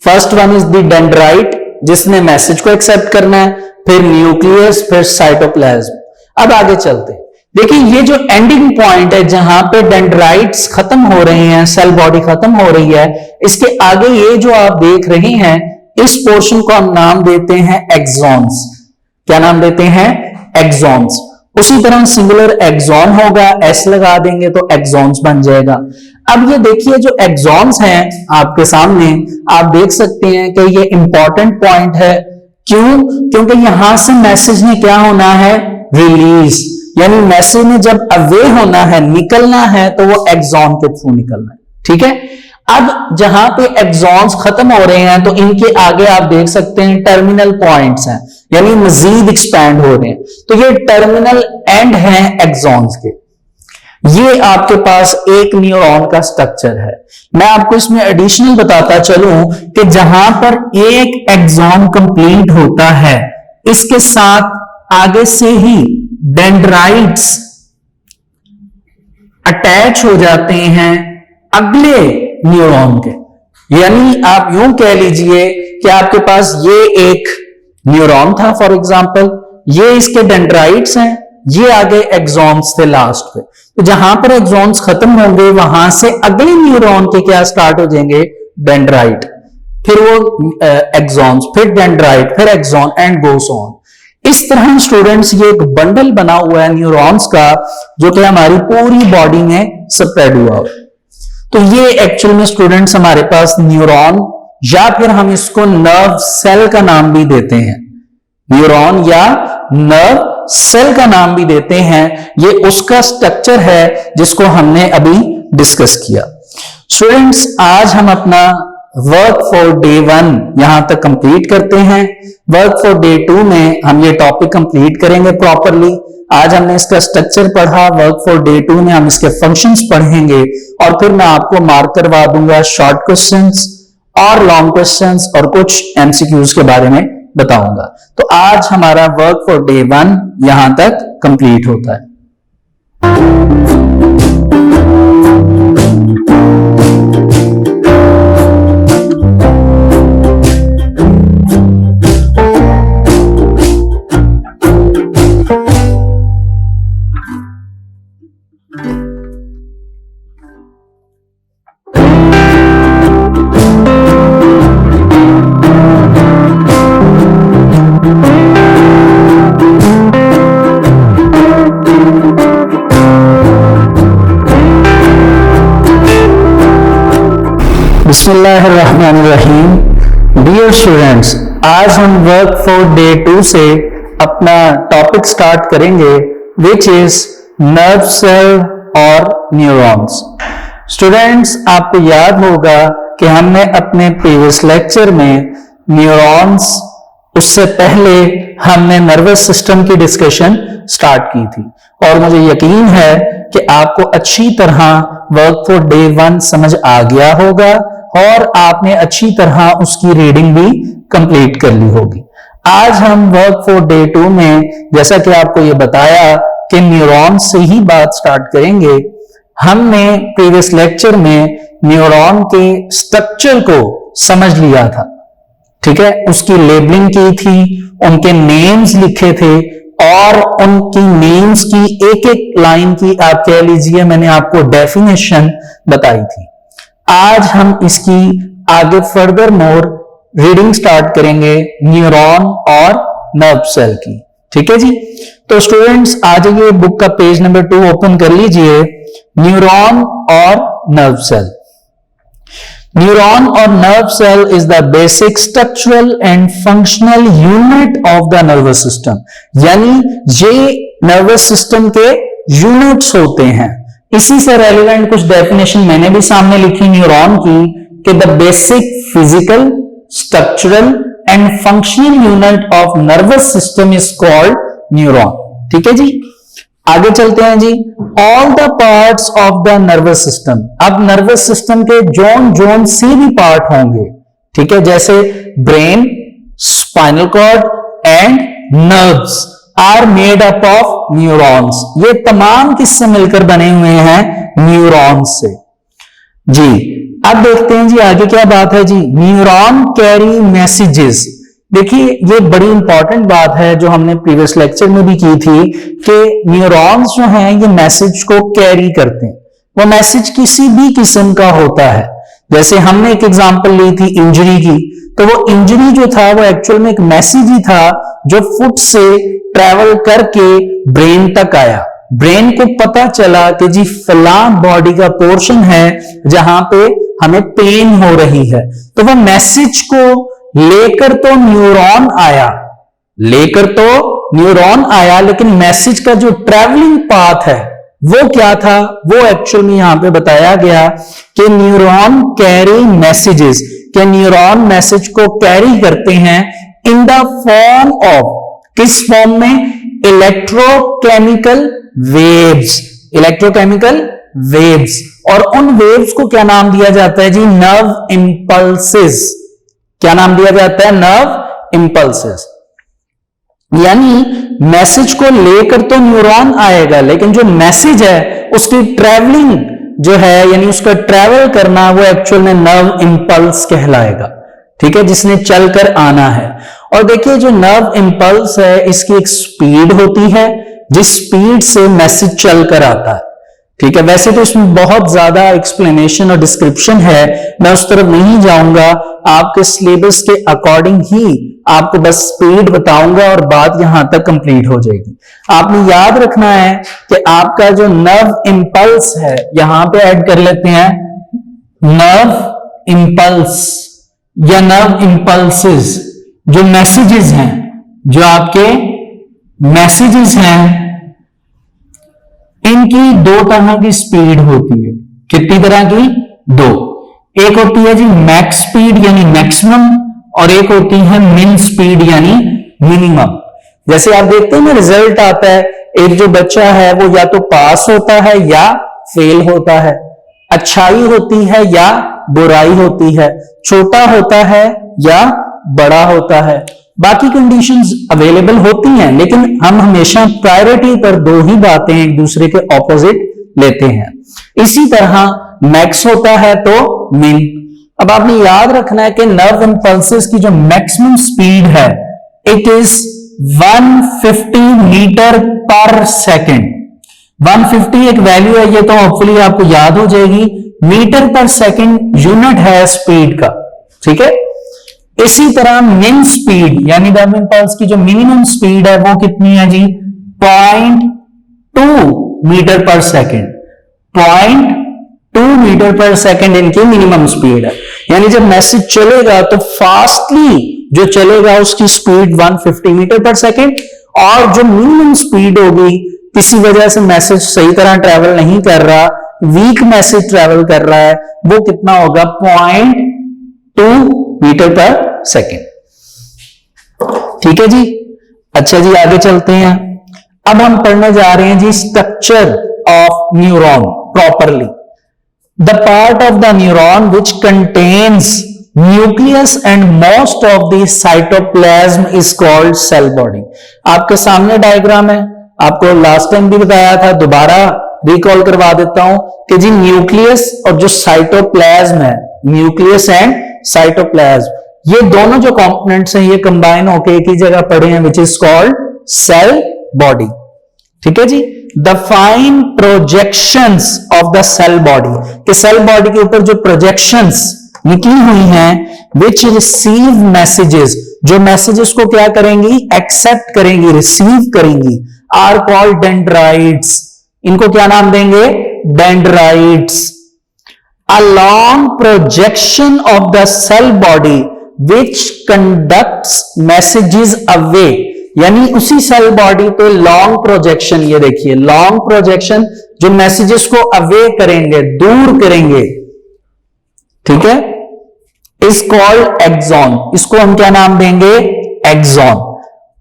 First one is the dendrite जिसने मैसेज को एक्सेप्ट करना है, फिर न्यूक्लियस, फिर साइटोप्लाज्म। अब आगे चलते हैं। देखिए ये जो एंडिंग पॉइंट है जहां पे डेंड्राइट्स खत्म हो रहे हैं, सेल बॉडी खत्म हो रही है, इसके आगे ये जो आप देख रहे हैं इस पोर्शन को हम नाम देते हैं एक्सॉन्स। क्या नाम देते हैं? एक्सॉन्स। उसी तरह सिंगुलर एक्सॉन होगा, एस लगा देंगे तो एक्सॉन्स बन जाएगा। अब ये देखिए जो एक्सॉन्स हैं आपके सामने, आप देख सकते हैं कि ये इंपॉर्टेंट पॉइंट है। क्यों? क्योंकि यहां से मैसेज ने क्या होना है, रिलीज, यानी मैसेज ने जब अवे होना है, निकलना है, तो वो एक्सॉन के थ्रू निकलना है। ठीक है, अब जहां पे एक्सॉन्स खत्म हो रहे हैं तो इनके आगे आप देख सकते हैं टर्मिनल पॉइंट्स हैं, यानी मजीद एक्सपैंड हो रहे हैं, तो ये टर्मिनल एंड हैं एक्सॉन्स के। ये आपके पास एक न्यूरॉन का स्ट्रक्चर है। मैं आपको इसमें एडिशनल बताता चलूं कि जहां पर एक एक्सॉन कंप्लीट होता है, इसके साथ आगे से ही डेंड्राइट्स अटैच हो जाते हैं अगले न्यूरॉन के। यानी आप यूं कह लीजिए कि आपके पास ये एक न्यूरॉन था फॉर एग्जांपल, ये इसके डेंड्राइट्स हैं, ये आगे एक्सॉन्स थे लास्ट पे, तो जहां पर एक्सॉन्स खत्म होंगे वहां से अगले न्यूरॉन के क्या स्टार्ट हो जाएंगे, डेंड्राइट, फिर वो एक्सॉन्स, फिर डेंड्राइट, फिर एक्सॉन एंड गोस ऑन। इस तरह स्टूडेंट्स ये एक बंडल बना हुआ है न्यूरॉन्स का, जो कि हमारी पूरी बॉडी में स्प्रेड हुआ है। तो ये एक्चुअल में स्टूडेंट्स हमारे पास न्यूरॉन, या फिर हम इसको नर्व सेल का नाम भी देते हैं, न्यूरॉन या नर्व सेल का नाम भी देते हैं। ये उसका स्ट्रक्चर है जिसको हमने अभी डिस्कस किया। स्टूडेंट्स आज हम अपना वर्क फॉर डे 1 यहां तक कंप्लीट करते हैं। वर्क फॉर डे 2 में हम ये टॉपिक कंप्लीट करेंगे प्रॉपरली। आज हमने इसका स्ट्रक्चर पढ़ा, वर्क फॉर डे 2 में हम इसके फंक्शंस पढ़ेंगे और फिर मैं आपको मार्क करवा दूंगा शॉर्ट क्वेश्चंस और लॉन्ग क्वेश्चंस और कुछ एमसीक्यूज के बारे में बताऊंगा। तो आज हमारा वर्क फॉर डे 1 यहां तक कंप्लीट होता है। बिस्मिल्लाहिर्रहमानिर्रहीम। डियर स्टूडेंट्स, आज हम वर्क फॉर डे 2 से अपना टॉपिक स्टार्ट करेंगे विच इज नर्व सेल और न्यूरॉन्स। स्टूडेंट्स, आपको याद होगा कि हमने अपने प्रीवियस लेक्चर में न्यूरॉन्स, उससे पहले हमने नर्वस सिस्टम की डिस्कशन स्टार्ट की थी और मुझे यकीन है कि आपको अच्छी तरह वर्क फॉर डे 1 समझ आ गया होगा और आपने अच्छी तरह उसकी रीडिंग भी कंप्लीट कर ली होगी। आज हम वर्क फॉर डे 2 में, जैसा कि आपको ये बताया कि न्यूरॉन से ही बात स्टार्ट करेंगे, हमने प्रीवियस लेक्चर में न्यूरॉन के स्ट्रक्चर को समझ लिया था। ठीक है, उसकी लेबलिंग की थी, उनके नेम्स लिखे थे और उनकी नेम्स की एक एक लाइन की आप कह लीजिए मैंने आपको डेफिनेशन बताई थी। आज हम इसकी आगे फर्दर मोर रीडिंग स्टार्ट करेंगे न्यूरॉन और नर्व सेल की। ठीक है जी, तो स्टूडेंट्स आ जाइए, बुक का पेज नंबर 2 ओपन कर लीजिए। न्यूरॉन और नर्व सेल। न्यूरॉन और nerve cell is the basic structural and functional unit of the nervous system, यानी ये नर्वस सिस्टम के यूनिट्स होते हैं। इसी से रेलिवेंट कुछ डेफिनेशन मैंने भी सामने लिखी न्यूरॉन की कि the basic physical, structural and functional unit of nervous system is called neuron. ठीक है जी, आगे चलते हैं जी। All the parts of the nervous system, अब नर्वस सिस्टम के जोन जोन से भी पार्ट होंगे। ठीक है, जैसे brain, spinal cord and nerves are made up of neurons. ये तमाम किससे मिलकर बने हुए हैं, न्यूरॉन्स से जी। अब देखते हैं जी आगे क्या बात है जी। Neuron carry messages. देखिए ये बड़ी इंपॉर्टेंट बात है जो हमने प्रीवियस लेक्चर में भी की थी कि न्यूरॉन्स जो हैं ये मैसेज को कैरी करते हैं। वो मैसेज किसी भी किस्म का होता है। जैसे हमने एक एग्जांपल ली थी इंजरी की, तो वो इंजरी जो था वो एक्चुअल में एक मैसेज ही था जो फुट से ट्रेवल करके ब्रेन तक आया। ब्रेन को पता चला कि जी फला बॉडी का पोर्शन है जहां पे हमें पेन हो रही है, तो वह मैसेज को लेकर तो न्यूरॉन आया, लेकिन मैसेज का जो ट्रैवलिंग पाथ है वो क्या था, वो एक्चुअल में यहां पे बताया गया कि न्यूरॉन कैरी मैसेजेस, कि न्यूरॉन मैसेज को कैरी करते हैं इन द फॉर्म ऑफ, किस फॉर्म में, इलेक्ट्रोकेमिकल वेव्स, और उन वेव्स को क्या नाम दिया जाता है जी, नर्व इंपल्सेस। क्या नाम दिया जाता है, नर्व इंपल्सेस। यानी मैसेज को लेकर तो न्यूरॉन आएगा, लेकिन जो मैसेज है उसकी ट्रैवलिंग जो है, यानी उसका ट्रैवल करना, वो एक्चुअल में नर्व इंपल्स कहलाएगा। ठीक है, जिसने चलकर आना है। और देखिए जो नर्व इंपल्स है इसकी एक स्पीड होती है जिस स्पीड से मैसेज चलकर आता है। ठीक है, वैसे तो इसमें बहुत ज्यादा एक्सप्लेनेशन और डिस्क्रिप्शन है, मैं उस तरफ नहीं जाऊंगा, आपके सिलेबस के अकॉर्डिंग ही आपको बस स्पीड बताऊंगा और बात यहां तक कंप्लीट हो जाएगी। आपने याद रखना है कि आपका जो नर्व इंपल्स है, यहां पे ऐड कर लेते हैं नर्व इंपल्स या नर्व इंपल्सेस, जो मैसेजेस हैं, जो आपके मैसेजेस हैं, इनकी दो तरह की स्पीड होती है। कितनी तरह की, दो। एक होती है जी मैक्स स्पीड यानी मैक्सिमम, और एक होती है मिन स्पीड यानी मिनिमम। जैसे आप देखते हैं ना, रिजल्ट आता है, एक जो बच्चा है वो या तो पास होता है या फेल होता है, अच्छाई होती है या बुराई होती है, छोटा होता है या बड़ा होता है। बाकी कंडीशंस अवेलेबल होती हैं, लेकिन हम हमेशा प्रायोरिटी पर दो ही बातें एक दूसरे के ऑपोजिट लेते हैं। इसी तरह मैक्स होता है तो मिन। अब आपने याद रखना है कि नर्व इंपल्सेस की जो मैक्सिमम स्पीड है, it is 150 metre per second. 150 एक वैल्यू है, ये तो होपफुली आपको याद हो जाएगी। मीटर पर सेकेंड यूनिट है स्पीड का। ठीक है, इसी तरह मिन स्पीड यानी नर्व इंपल्स की जो मिनिमम स्पीड है वो कितनी है जी, 0.2 metre per second. 0.2 metre per second इनकी मिनिमम स्पीड है। यानी जब मैसेज चलेगा तो फास्टली जो चलेगा उसकी स्पीड 150 मीटर पर सेकेंड, और जो मिनिमम स्पीड होगी, किसी वजह से मैसेज सही तरह ट्रेवल नहीं कर रहा, वीक मैसेज ट्रेवल कर रहा है, वो कितना होगा, 0.2 मीटर पर सेकेंड। ठीक है जी, अच्छा जी आगे चलते हैं। अब हम पढ़ने जा रहे हैं जी structure of neuron properly. The part of the neuron which contains nucleus and most of the cytoplasm is called cell body. आपके सामने डायग्राम है, आपको लास्ट टाइम भी बताया था, दोबारा रिकॉल करवा देता हूं कि जी न्यूक्लियस और जो साइटोप्लाज्म है, न्यूक्लियस एंड साइटोप्लाज्म, ये दोनों जो कंपोनेंट्स हैं ये कंबाइन होकर एक ही जगह पड़े हैं, which is called cell body. ठीक है जी, the fine projections of the cell body, कि सेल बॉडी के ऊपर जो प्रोजेक्शंस निकली हुई हैं, विच रिसीव मैसेजेस, जो मैसेजेस को क्या करेंगी, एक्सेप्ट करेंगी, रिसीव करेंगी, आर कॉल्ड डेंड्राइट्स। इनको क्या नाम देंगे, dendrites. A long projection of the cell body which conducts messages away, यानी उसी सेल बॉडी पे लॉन्ग प्रोजेक्शन, ये देखिए लॉन्ग प्रोजेक्शन जो मैसेजेस को अवे करेंगे, दूर करेंगे, ठीक है, इज कॉल्ड एक्सॉन। इसको हम क्या नाम देंगे, axon.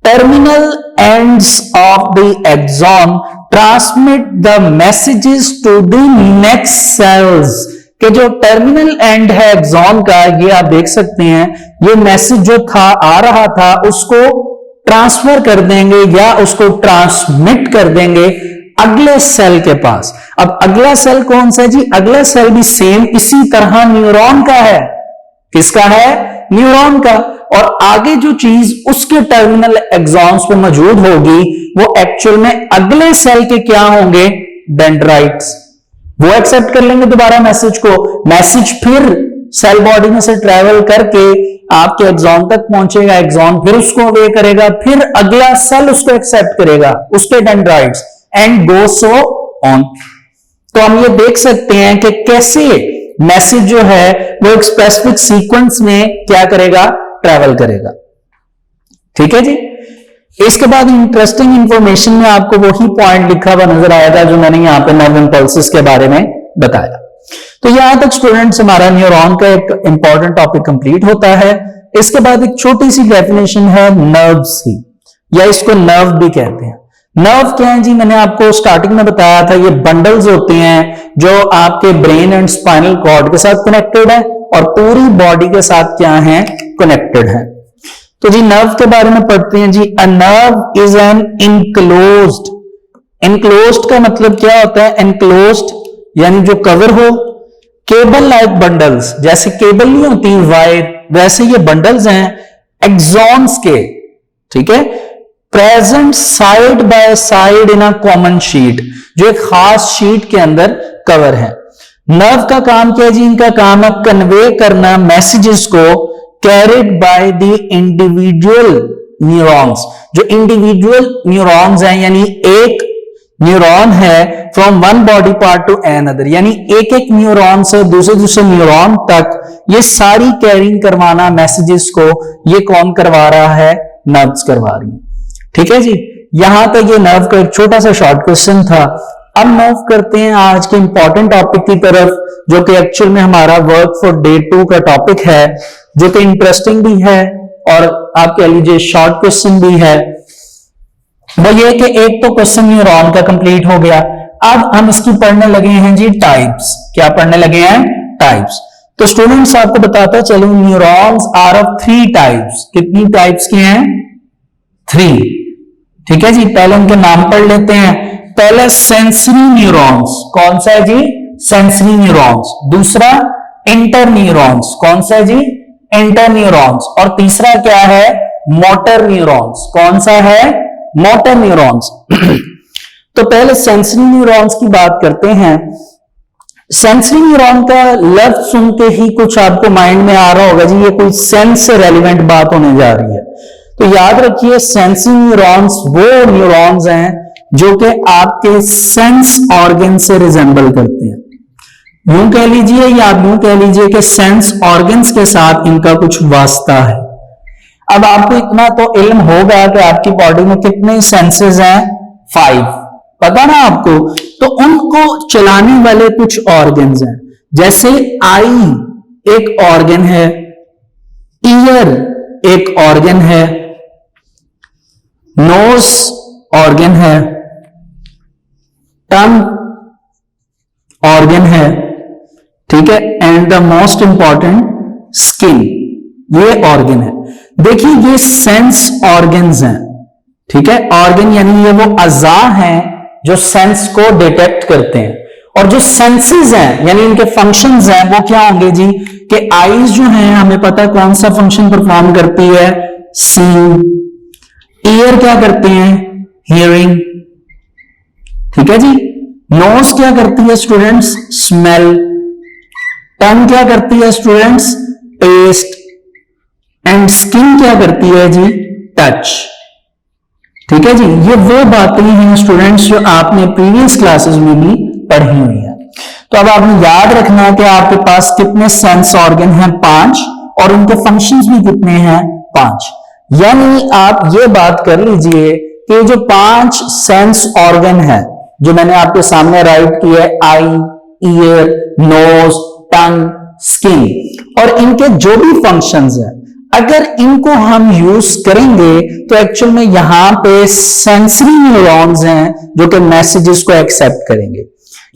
Terminal ends of the axon transmit the messages to the next cells, कि जो टर्मिनल एंड है एक्सॉन का, ये आप देख सकते हैं, ये मैसेज जो था आ रहा था उसको ट्रांसफर कर देंगे या उसको ट्रांसमिट कर देंगे अगले सेल के पास। अब अगला सेल कौन सा है जी, अगला सेल भी सेम इसी तरह न्यूरॉन का है। किसका है, न्यूरॉन का। और आगे जो चीज उसके टर्मिनल एक्सॉन्स पे मौजूद होगी वो एक्चुअल में अगले सेल के क्या होंगे, डेंड्राइट्स। वो एक्सेप्ट कर लेंगे दोबारा मैसेज को, मैसेज फिर सेल बॉडी में से ट्रेवल करके आपके एक्सॉन तक पहुंचेगा, एक्सॉन फिर उसको वे करेगा, फिर अगला सेल उसको एक्सेप्ट करेगा, उसके dendrites, and go so on. तो हम ये देख सकते हैं कि कैसे मैसेज जो है वो एक स्पेसिफिक सीक्वेंस में क्या करेगा, ट्रेवल करेगा। ठीक है जी। इसके बाद इंटरेस्टिंग इंफॉर्मेशन में आपको वही पॉइंट लिखा हुआ नजर आएगा जो मैंने यहां पे नर्व इंपल्सेस के बारे में बताया। तो यहां तक स्टूडेंट्स हमारा न्यूरॉन का एक इंपॉर्टेंट टॉपिक कंप्लीट होता है। इसके बाद एक छोटी सी डेफिनेशन है नर्व्स की, या इसको नर्व भी कहते हैं। नर्व क्या है जी, मैंने आपको स्टार्टिंग में बताया था, ये बंडल्स होते हैं जो आपके ब्रेन एंड स्पाइनल कॉर्ड के साथ कनेक्टेड है और पूरी बॉडी के साथ क्या है, कनेक्टेड है। तो जी नर्व के बारे में पढ़ते हैं जी। A nerve is an enclosed, enclosed का मतलब क्या होता है, एनक्लोज्ड यानी जो कवर हो, केबल लाइक बंडल्स, जैसे केबल नहीं होती वायर, वैसे ये बंडल्स हैं एक्सॉन्स के। ठीक है, present side by side in a common sheet, जो एक खास शीट के अंदर कवर है। नर्व का काम क्या है जी, इनका काम है कन्वे करना मैसेजेस को carried by the individual neurons. जो इंडिविजुअल न्यूरॉन्स हैं, यानी एक न्यूरॉन है from one body part two another, यानी एक एक न्यूरॉन से दूसरे न्यूरॉन तक ये सारी कैरिंग करवाना मैसेजेस को, ये कौन करवा रहा है, नर्व्स करवा रही है। ठीक है जी, यहां तक ये नर्व का एक छोटा सा शॉर्ट क्वेश्चन था। अब मूव करते हैं आज के इंपॉर्टेंट टॉपिक की तरफ, जो कि एक्चुअल में हमारा वर्क फॉर डे 2 का टॉपिक है, जो कि इंटरेस्टिंग भी है और आप कह लीजिए शॉर्ट क्वेश्चन भी है। वो ये कि एक तो क्वेश्चन न्यूरॉन का कंप्लीट हो गया, अब हम इसकी पढ़ने लगे हैं जी टाइप्स। क्या पढ़ने लगे हैं, टाइप्स। तो स्टूडेंट्स आपको बताता चलूं, न्यूरॉन्स आर ऑफ 3 टाइप्स। कितनी टाइप्स के हैं, 3। ठीक है जी, पहले उनके नाम पढ़ लेते हैं। पहले सेंसरी न्यूरॉन्स, कौन सा है जी, सेंसरी न्यूरॉन्स। दूसरा इंटर न्यूरॉन्स, कौन सा है जी, इंटर न्यूरॉन्स। और तीसरा क्या है, मोटर न्यूरॉन्स। कौन सा है, मोटर न्यूरॉन्स। तो पहले सेंसरी न्यूरॉन्स की बात करते हैं। सेंसरी न्यूरॉन का लफ्ज सुन के ही कुछ आपको माइंड में आ रहा होगा जी, ये कोई सेंस से रेलिवेंट बात होने जा रही है। तो याद रखिए, सेंसरी न्यूरॉन्स वो न्यूरॉन्स हैं जो कि आपके सेंस ऑर्गन से रिजेंबल करते हैं। यूं कह लीजिए या आप यूं कह लीजिए कि सेंस ऑर्गन्स के साथ इनका कुछ वास्ता है। अब आपको इतना तो इल्म होगा कि आपकी बॉडी में कितने सेंसेस हैं, 5, पता ना आपको। तो उनको चलाने वाले कुछ ऑर्गन्स हैं, जैसे आई एक ऑर्गन है, ईयर एक ऑर्गन है, नोज ऑर्गन है, टंग ऑर्गन है, ठीक है, and the most important skin, ये ऑर्गन है। देखिए ये सेंस ऑर्गन्स हैं, ठीक है। ऑर्गन यानी ये वो अज़ा हैं जो सेंस को डिटेक्ट करते हैं, और जो सेंसेस हैं यानी इनके फंक्शंस हैं वो क्या होंगे जी, कि आईज जो हैं हमें पता है कौन सा फंक्शन परफॉर्म करती है, सीइंग। ईयर क्या करते हैं, हियरिंग, ठीक है जी। नोज क्या करती है स्टूडेंट्स, स्मेल। टंग क्या करती है स्टूडेंट्स, टेस्ट। एंड स्किन क्या करती है जी, टच। ठीक है जी, ये वो बातें हैं स्टूडेंट्स जो आपने प्रीवियस क्लासेस में भी पढ़ी हुई है। तो अब आपने याद रखना है कि आपके पास कितने सेंस ऑर्गन हैं, 5, और उनके फंक्शंस भी कितने हैं, 5। यानी आप ये बात कर लीजिए कि जो 5 सेंस ऑर्गन है जो मैंने आपके सामने राइट किया है, आई, ईयर, नोज, टंग, स्किन, और इनके जो भी फंक्शंस हैं, अगर इनको हम यूज करेंगे तो एक्चुअल में यहां पे सेंसरी न्यूरॉन्स हैं जो कि मैसेजेस को एक्सेप्ट करेंगे।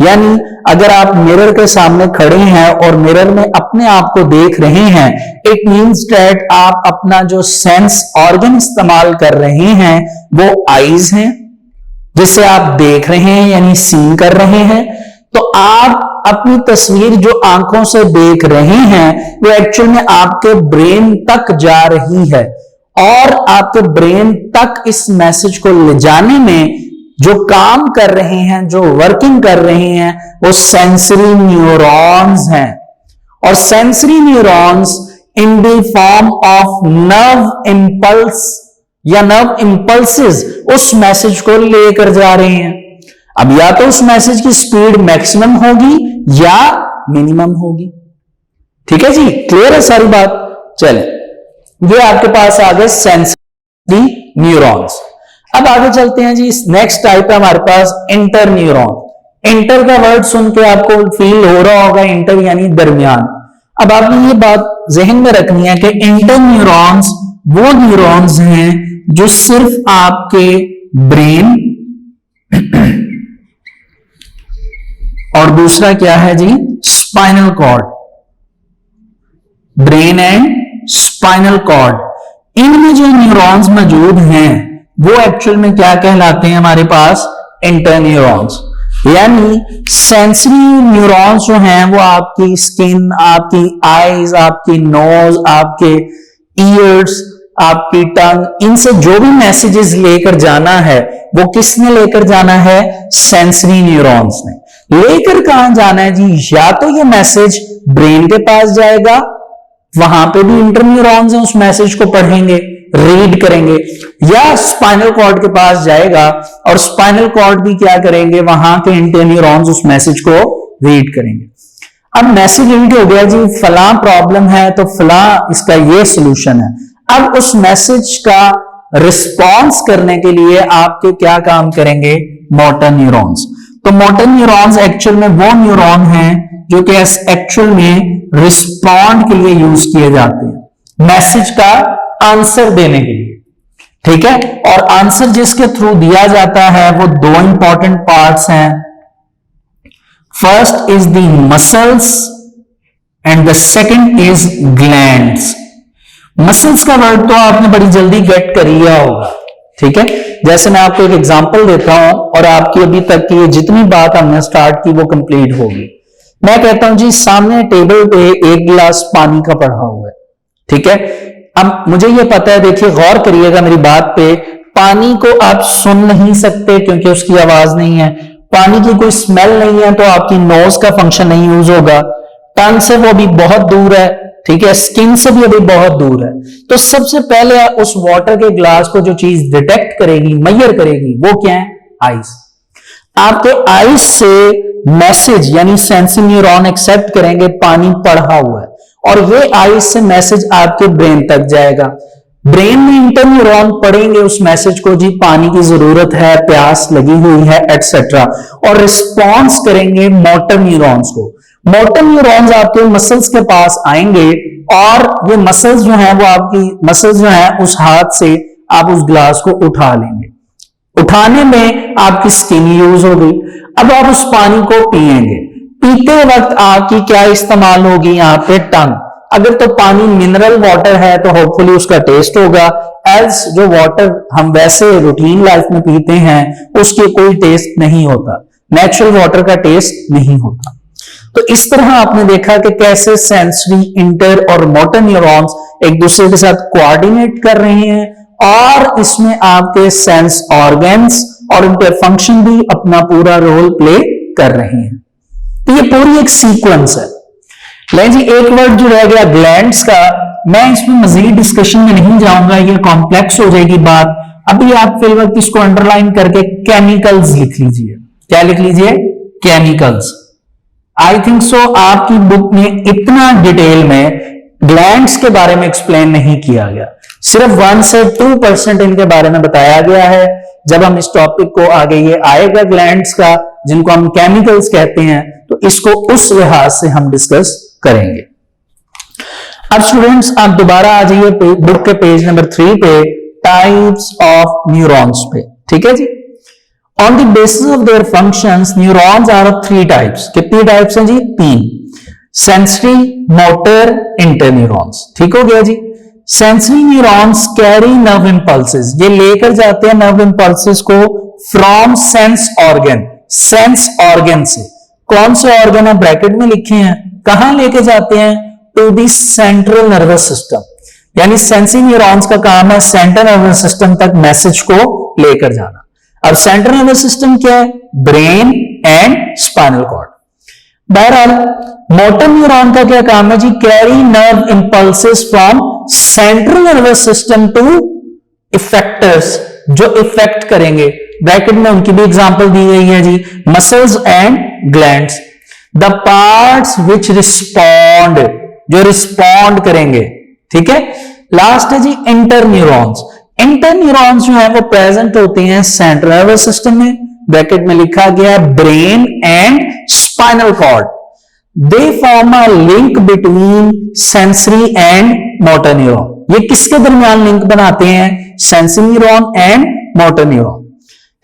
यानी अगर आप मिरर के सामने खड़े हैं और मिरर में अपने आप को देख रहे हैं, इट मींस दैट आप अपना जो सेंस ऑर्गन इस्तेमाल कर रहे हैं वो आईज हैं, जिसे आप देख रहे हैं यानी सीन कर रहे हैं। तो आप अपनी तस्वीर जो आंखों से देख रहे हैं वो एक्चुअल में आपके ब्रेन तक जा रही है, और आपके ब्रेन तक इस मैसेज को ले जाने में जो काम कर रहे हैं, जो वर्किंग कर रहे हैं, वो सेंसरी न्यूरॉन्स हैं। और sensory neurons in the form of nerve impulse या नर्व इंपल्सेस उस मैसेज को लेकर जा रहे हैं। अब या तो उस मैसेज की स्पीड मैक्सिमम होगी या मिनिमम होगी। ठीक है जी, क्लियर है सारी बात। चले, ये आपके पास आ गए सेंसरी न्यूरॉन्स। अब आगे चलते हैं जी, नेक्स्ट टाइप है हमारे पास इंटर न्यूरॉन। इंटर का वर्ड सुन के आपको फील हो रहा होगा, इंटर यानी दरमियान। अब आपने ये बात जहन में रखनी है कि इंटर न्यूरॉन्स वो न्यूरॉन्स हैं जो सिर्फ आपके ब्रेन और दूसरा क्या है जी, spinal cord, brain and spinal cord, इनमें जो न्यूरॉन्स मौजूद हैं वो एक्चुअल में क्या कहलाते हैं हमारे पास, इंटर न्यूरॉन्स। यानी सेंसरी न्यूरॉन्स जो हैं वो आपकी स्किन, आपकी आईज, आपकी नोज, आपके ईयर्स, आपकी टंग, इनसे जो भी मैसेजेस लेकर जाना है वो किसने लेकर जाना है, सेंसरी न्यूरॉन्स ने। लेकर कहां जाना है जी, या तो ये मैसेज ब्रेन के पास जाएगा, वहां पे भी इंटर न्यूरॉन्स हैं, उस मैसेज को पढ़ेंगे, रीड करेंगे, या स्पाइनल कॉर्ड के पास जाएगा और स्पाइनल कॉर्ड भी क्या करेंगे, वहां के इंटर न्यूरॉन्स उस मैसेज को रीड करेंगे। अब मैसेज रीड हो गया जी, फला प्रॉब्लम है तो फला इसका ये सोल्यूशन है। अब उस मैसेज का रिस्पॉन्स करने के लिए आपके क्या काम करेंगे, मोटर न्यूरॉन्स। तो मोटर न्यूरॉन्स एक्चुअल में वो न्यूरॉन हैं जो कि एक्चुअल में रिस्पॉन्ड के लिए यूज किए जाते हैं, मैसेज का आंसर देने के लिए। ठीक है, और आंसर जिसके थ्रू दिया जाता है वो दो इंपॉर्टेंट पार्ट्स हैं। First is the muscles and the second is glands. Muscles का वर्ड तो आपने बड़ी जल्दी गेट कर लिया होगा। ठीक है, जैसे मैं आपको एक एग्जांपल देता हूं और आपकी अभी तक की जितनी बात हमने स्टार्ट की वो कंप्लीट होगी। मैं कहता हूं जी, सामने टेबल पे एक गिलास पानी का पड़ा हुआ है। ठीक है, अब मुझे ये पता है, देखिए गौर करिएगा मेरी बात पे, पानी को आप सुन नहीं सकते क्योंकि उसकी आवाज नहीं है, पानी की कोई स्मेल नहीं है तो आपकी नोज का फंक्शन नहीं यूज होगा, टंग से वो भी बहुत दूर है, ठीक है, स्किन से भी अभी बहुत दूर है। तो सबसे पहले उस वाटर के ग्लास को जो चीज डिटेक्ट करेगी, मेजर करेगी, वो क्या है, आइस। आपके आइस से मैसेज यानी सेंसरी न्यूरॉन एक्सेप्ट करेंगे पानी पढ़ा हुआ है, और ये आइस से मैसेज आपके ब्रेन तक जाएगा। ब्रेन में इंटर न्यूरॉन पढ़ेंगे उस मैसेज को, जी पानी की जरूरत है, प्यास लगी हुई है, एटसेट्रा, और रिस्पॉन्स करेंगे मोटर न्यूरॉन्स को। मोटर न्यूरॉन्स आपके मसल्स के पास आएंगे और ये मसल्स जो है वो आपकी मसल्स जो है उस हाथ से आप उस ग्लास को उठा लेंगे। उठाने में आपकी स्किन यूज हो गई। अब आप उस पानी को पिएंगे, पीते वक्त आपकी क्या इस्तेमाल होगी, यहाँ पे टंग। अगर तो पानी मिनरल वाटर है तो होपफुली उसका टेस्ट होगा, एल्स जो वाटर हम वैसे रूटीन लाइफ में पीते हैं उसके कोई टेस्ट नहीं होता, नेचुरल वाटर का टेस्ट नहीं होता। तो इस तरह आपने देखा कि कैसे सेंसरी, इंटर और मोटर न्यूरॉन्स एक दूसरे के साथ कोऑर्डिनेट कर रहे हैं, और इसमें आपके सेंस ऑर्गन्स और उनके फंक्शन भी अपना पूरा रोल प्ले कर रहे हैं। तो ये पूरी एक सीक्वेंस है। लेकिन जी एक वर्ड जो रह गया ग्लैंड्स का, मैं इसमें मजीद डिस्कशन में नहीं जाऊंगा, ये कॉम्प्लेक्स हो जाएगी बात। अभी आप फिल वक्त इसको अंडरलाइन करके केमिकल्स लिख लीजिए। क्या लिख लीजिए, केमिकल्स। आई थिंक सो आपकी बुक में इतना डिटेल में ग्लैंड्स के बारे में एक्सप्लेन नहीं किया गया, सिर्फ 1 से 2% इनके बारे में बताया गया है। जब हम इस टॉपिक को आगे ये आएगा ग्लैंड्स का, जिनको हम केमिकल्स कहते हैं, तो इसको उस लिहाज से हम डिस्कस करेंगे। अब स्टूडेंट्स आप दोबारा आ जाइए बुक के पेज नंबर 3 पे, टाइप्स ऑफ न्यूरॉन्स पे। ठीक है जी, on the basis of their functions neurons are of 3 types. कितनी टाइप्स हैं जी, 3। Sensory, motor, interneurons. ठीक हो गया जी। Sensory neurons carry nerve impulses, ये लेकर जाते हैं नर्व इंपल्सेस को from sense organ, sense organ से। कौन से ऑर्गन है, ब्रैकेट में लिखे हैं, कहां लेके जाते हैं, to the central nervous system. यानी सेंसरी न्यूरॉन्स का काम है सेंट्रल नर्वस सिस्टम तक मैसेज को लेकर जाना। अब सेंट्रल नर्वस सिस्टम क्या है, ब्रेन एंड स्पाइनल कॉर्ड। बहरहाल मोटर न्यूरॉन का क्या काम है जी? Carry nerve impulses from central nervous system to effectors, जो इफेक्ट करेंगे। ब्रैकेट में उनकी भी एग्जांपल दी गई है जी, muscles and glands. The parts which respond, जो रिस्पॉन्ड करेंगे, ठीक है। लास्ट है जी इंटर न्यूरॉन्स। इंटर न्यूरॉन्स जो है वो प्रेजेंट होते हैं सेंट्रल नर्वस सिस्टम में, ब्रैकेट में लिखा गया है brain and spinal cord. They form a link between sensory and motor neuron. ये किसके दरमियान लिंक बनाते हैं? Sensory neuron and motor neuron,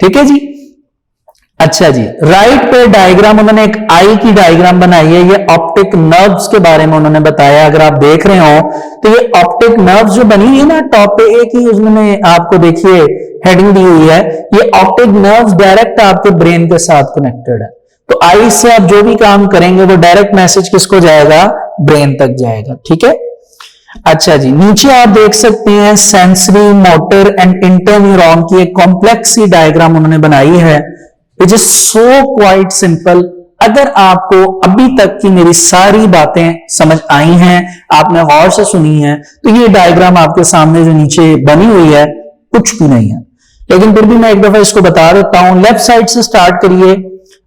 ठीक है जी। अच्छा जी, राइट पे डायग्राम उन्होंने एक आई की डायग्राम बनाई है, ये ऑप्टिक नर्व्स के बारे में उन्होंने बताया। अगर आप देख रहे हो तो ये ऑप्टिक नर्व्स जो बनी हुई है ना, टॉप पे एक ही उसमें आपको देखिए हेडिंग दी हुई है, ये ऑप्टिक नर्व्स डायरेक्ट आपके ब्रेन के साथ कनेक्टेड है। तो आई से आप जो भी काम करेंगे वो डायरेक्ट मैसेज किसको जाएगा? ब्रेन तक जाएगा, ठीक है। अच्छा जी, नीचे आप देख सकते हैं sensory, motor and inter neuron की एक कॉम्प्लेक्स सी डायग्राम उन्होंने बनाई है, which is so quite simple. अगर आपको अभी तक की मेरी सारी बातें समझ आई हैं, आपने गौर से सुनी है, तो ये डायग्राम आपके सामने जो नीचे बनी हुई है कुछ भी नहीं है, लेकिन फिर भी मैं एक दफा इसको बता देता हूं। लेफ्ट साइड से स्टार्ट करिए,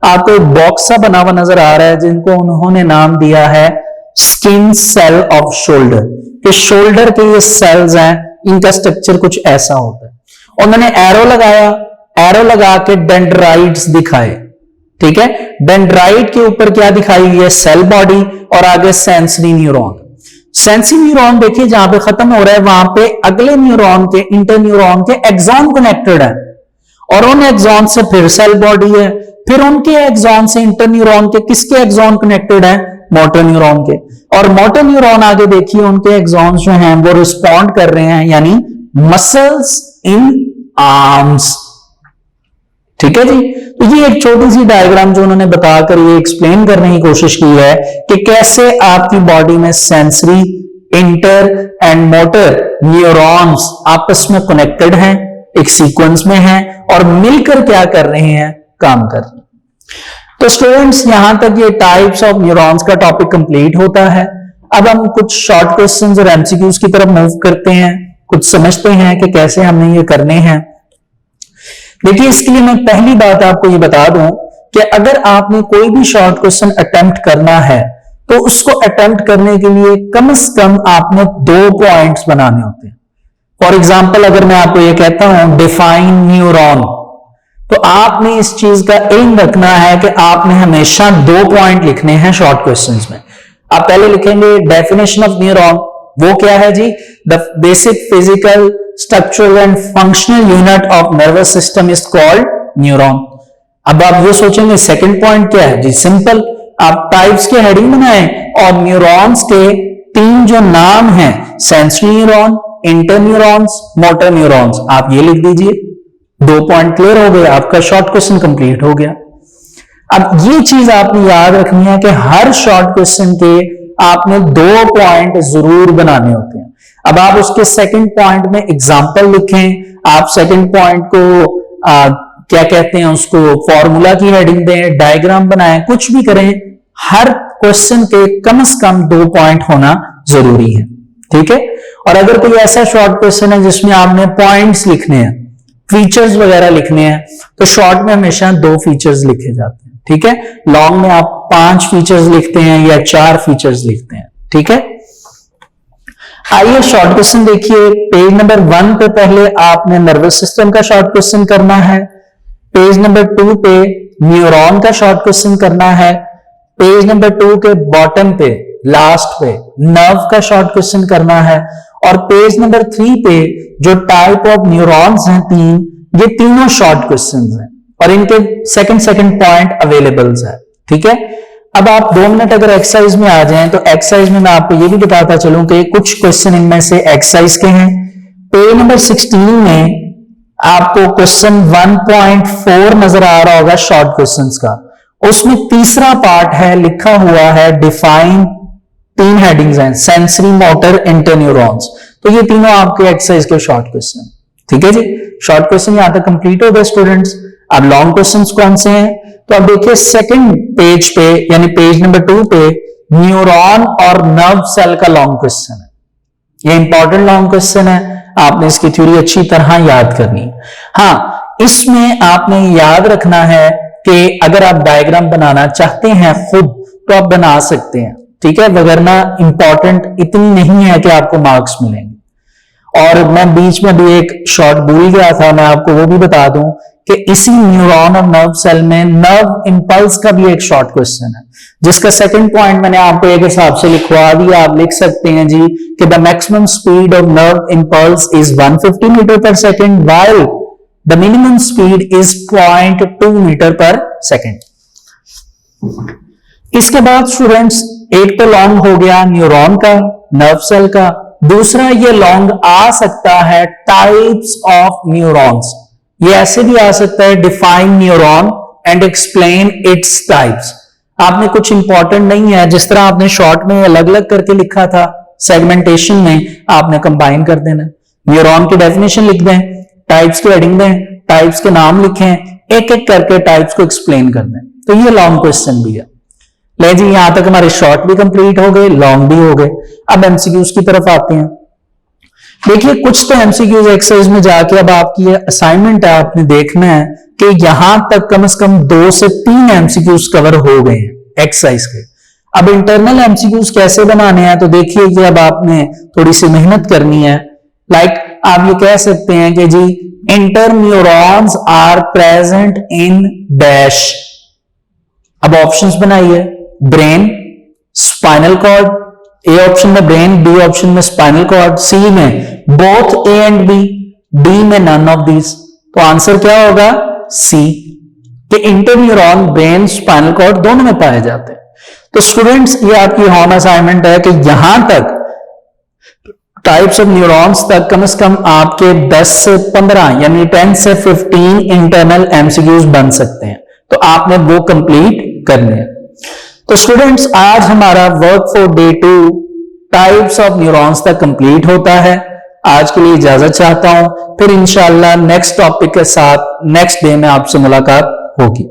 आपको एक बॉक्स सा बना हुआ नजर आ रहा है जिनको उन्होंने नाम दिया है स्किन सेल ऑफ शोल्डर। कि शोल्डर के ये सेल्स हैं, इनका स्ट्रक्चर कुछ ऐसा होता है। उन्होंने एरो लगाया, एरो लगा के डेंड्राइट्स दिखाए, ठीक है। डेंड्राइट के ऊपर क्या दिखाई हुई है? सेल बॉडी, और आगे सेंसरी न्यूरॉन। सेंसरी न्यूरॉन देखिए जहां पे खत्म हो रहा है वहां पे अगले न्यूरॉन के, इंटर न्यूरॉन के एक्सॉन कनेक्टेड है, और उन एक्सॉन से फिर सेल बॉडी है, फिर उनके एक्सॉन से इंटर न्यूरॉन के किसके एक्सॉन कनेक्टेड है? मोटर न्यूरॉन के। और मोटर न्यूरॉन आगे देखिए उनके एक्सॉन्स जो हैं वो रिस्पॉन्ड कर रहे हैं, यानी मसल्स इन आर्म्स, ठीक है जी। तो ये एक छोटी सी डायग्राम जो उन्होंने बताकर ये एक्सप्लेन करने की कोशिश की है कि कैसे आपकी बॉडी में sensory, inter and motor neurons आपस में कनेक्टेड हैं, एक सीक्वेंस में हैं, और मिलकर क्या कर रहे हैं? काम कर रहे हैं। तो स्टूडेंट्स, यहां तक ये टाइप्स ऑफ न्यूरॉन्स का टॉपिक कंप्लीट होता है। अब हम कुछ शॉर्ट क्वेश्चंस और एमसीक्यूज की तरफ मूव करते हैं, कुछ समझते हैं कि कैसे हमने ये करने हैं। देखिए, इसके लिए मैं पहली बात आपको ये बता दूं कि अगर आपने कोई भी शॉर्ट क्वेश्चन अटेम्प्ट करना है तो उसको अटेम्प्ट करने के लिए कम से कम आपने 2 पॉइंट्स बनाने होते हैं। फॉर एग्जाम्पल, अगर मैं आपको ये कहता हूं डिफाइन न्यूरॉन, तो आपने इस चीज का एम रखना है कि आपने हमेशा 2 पॉइंट लिखने हैं शॉर्ट क्वेश्चंस में। आप पहले लिखेंगे डेफिनेशन ऑफ न्यूरॉन, वो क्या है जी? The basic physical structural and functional unit of nervous system is called neuron. अब आप ये सोचेंगे सेकंड पॉइंट क्या है जी? सिंपल, आप टाइप्स के हेडिंग बनाएं और न्यूरॉन्स के 3 जो नाम हैं, sensory neuron, interneurons, motor neurons, आप ये लिख दीजिए। 2 पॉइंट क्लियर हो गए, आपका शॉर्ट क्वेश्चन कंप्लीट हो गया। अब ये चीज आपने याद रखनी है कि हर शॉर्ट क्वेश्चन के आपने 2 पॉइंट जरूर बनाने होते हैं। अब आप उसके सेकंड पॉइंट में एग्जांपल लिखें, आप सेकंड पॉइंट को क्या कहते हैं उसको फॉर्मूला की हेडिंग दें, डायग्राम बनाएं, कुछ भी करें, हर क्वेश्चन के कम से कम 2 पॉइंट होना जरूरी है, ठीक है। और अगर कोई ऐसा शॉर्ट क्वेश्चन है जिसमें आपने पॉइंट्स लिखने हैं, फीचर्स वगैरह लिखने हैं, तो शॉर्ट में हमेशा 2 फीचर्स लिखे जाते हैं, ठीक है। लॉन्ग में आप 5 फीचर्स लिखते हैं या 4 फीचर्स लिखते हैं, ठीक है। आइए शॉर्ट क्वेश्चन देखिए। पेज नंबर 1 पे पहले आपने नर्वस सिस्टम का शॉर्ट क्वेश्चन करना है, पेज नंबर 2 पे न्यूरॉन का शॉर्ट क्वेश्चन करना है, पेज नंबर 2 के बॉटम पे लास्ट पे नर्व का शॉर्ट क्वेश्चन करना है, और पेज नंबर 3 पे जो टाइप ऑफ न्यूरॉन्स हैं 3, ये तीनों शॉर्ट क्वेश्चंस हैं और इनके सेकंड पॉइंट अवेलेबल्स है, ठीक है। अब आप 2 मिनट अगर एक्सरसाइज में आ जाएं तो एक्सरसाइज में मैं आपको ये भी बताता चलूं कि कुछ क्वेश्चन इनमें से एक्सरसाइज के हैं। पेज नंबर 16 में आपको क्वेश्चन 1.4 नजर आ रहा होगा शॉर्ट क्वेश्चंस का, उसमें तीसरा पार्ट है, लिखा हुआ है डिफाइन, 3 हेडिंग्स हैं, सेंसरी, मोटर, इंटर न्यूरॉन्स। तो ये तीनों आपके एक्सरसाइज के शॉर्ट क्वेश्चन, ठीक है जी। शॉर्ट क्वेश्चन यहां तक कंप्लीट हो गए स्टूडेंट्स। अब लॉन्ग क्वेश्चंस कौन से हैं? तो अब देखिए सेकंड पेज पे यानी पेज नंबर 2 पे न्यूरॉन और नर्व सेल का लॉन्ग क्वेश्चन है। ये इंपॉर्टेंट लॉन्ग क्वेश्चन है, आपने इसकी थ्योरी अच्छी तरह याद करनी है। हाँ, इसमें आपने याद रखना है कि अगर आप डायग्राम बनाना चाहते हैं खुद तो आप बना सकते हैं, ठीक है, वगरना इंपॉर्टेंट इतनी नहीं है कि आपको मार्क्स मिलेंगे। और मैं बीच में भी एक शॉर्ट भूल गया था, मैं आपको वो भी बता दूं कि इसी न्यूरॉन और नर्व सेल में नर्व इंपल्स का भी एक शॉर्ट क्वेश्चन है, जिसका सेकंड पॉइंट मैंने आपको एक हिसाब से लिखवा दिया। आप लिख सकते हैं जी कि the maximum speed of nerve impulse is 150 metre per second while the minimum speed is 0.2 metre per second. इसके बाद स्टूडेंट्स एक तो लॉन्ग हो गया न्यूरॉन का, नर्व सेल का। दूसरा ये लॉन्ग आ सकता है टाइप्स ऑफ न्यूरॉन्स। ये ऐसे भी आ सकता है define neuron and explain its types. आपने कुछ इंपॉर्टेंट नहीं है, जिस तरह आपने शॉर्ट में अलग अलग करके लिखा था, सेगमेंटेशन में आपने कंबाइन कर देना। न्यूरॉन की डेफिनेशन लिख दें, टाइप्स की हेडिंग दें, टाइप्स के नाम लिखें, एक एक करके टाइप्स को एक्सप्लेन कर दें। तो ये लॉन्ग क्वेश्चन भी है। ले जी, यहां तक हमारे शॉर्ट भी कंप्लीट हो गए, लॉन्ग भी हो गए। अब एमसीक्यूज की तरफ आते हैं। देखिए कुछ तो एमसीक्यूज एक्सरसाइज में जाके अब आपकी ये असाइनमेंट है, आपने देखना है कि यहां तक कम से कम 2 से 3 एमसीक्यूज कवर हो गए हैं एक्सरसाइज के। अब इंटरनल एमसीक्यूज कैसे बनाने हैं, तो देखिए कि अब आपने थोड़ी सी मेहनत करनी है। लाइक आप ये कह सकते हैं कि जी interneurons are present in dash. अब ऑप्शंस बनाइए, brain, spinal cord, A option में ब्रेन, बी ऑप्शन में स्पाइनल कॉर्ड, सी में both A and B, D में नन ऑफ दीज। तो आंसर क्या होगा? सी, कि इंटरन्यूरॉन ब्रेन स्पाइनल कॉर्ड दोनों में पाए जाते हैं। तो स्टूडेंट्स ये आपकी होम असाइनमेंट है कि यहां तक टाइप्स ऑफ न्यूरॉन्स तक कम से कम आपके 10 से 15 यानी 10 से 15 इंटरनल एमसीक्यूज बन सकते हैं। तो आपने वो कंप्लीट करने हैं। तो स्टूडेंट्स आज हमारा work for day 2 types of neurons तक कंप्लीट होता है। आज के लिए इजाजत चाहता हूं, फिर इंशाल्लाह नेक्स्ट टॉपिक के साथ नेक्स्ट डे में आपसे मुलाकात होगी।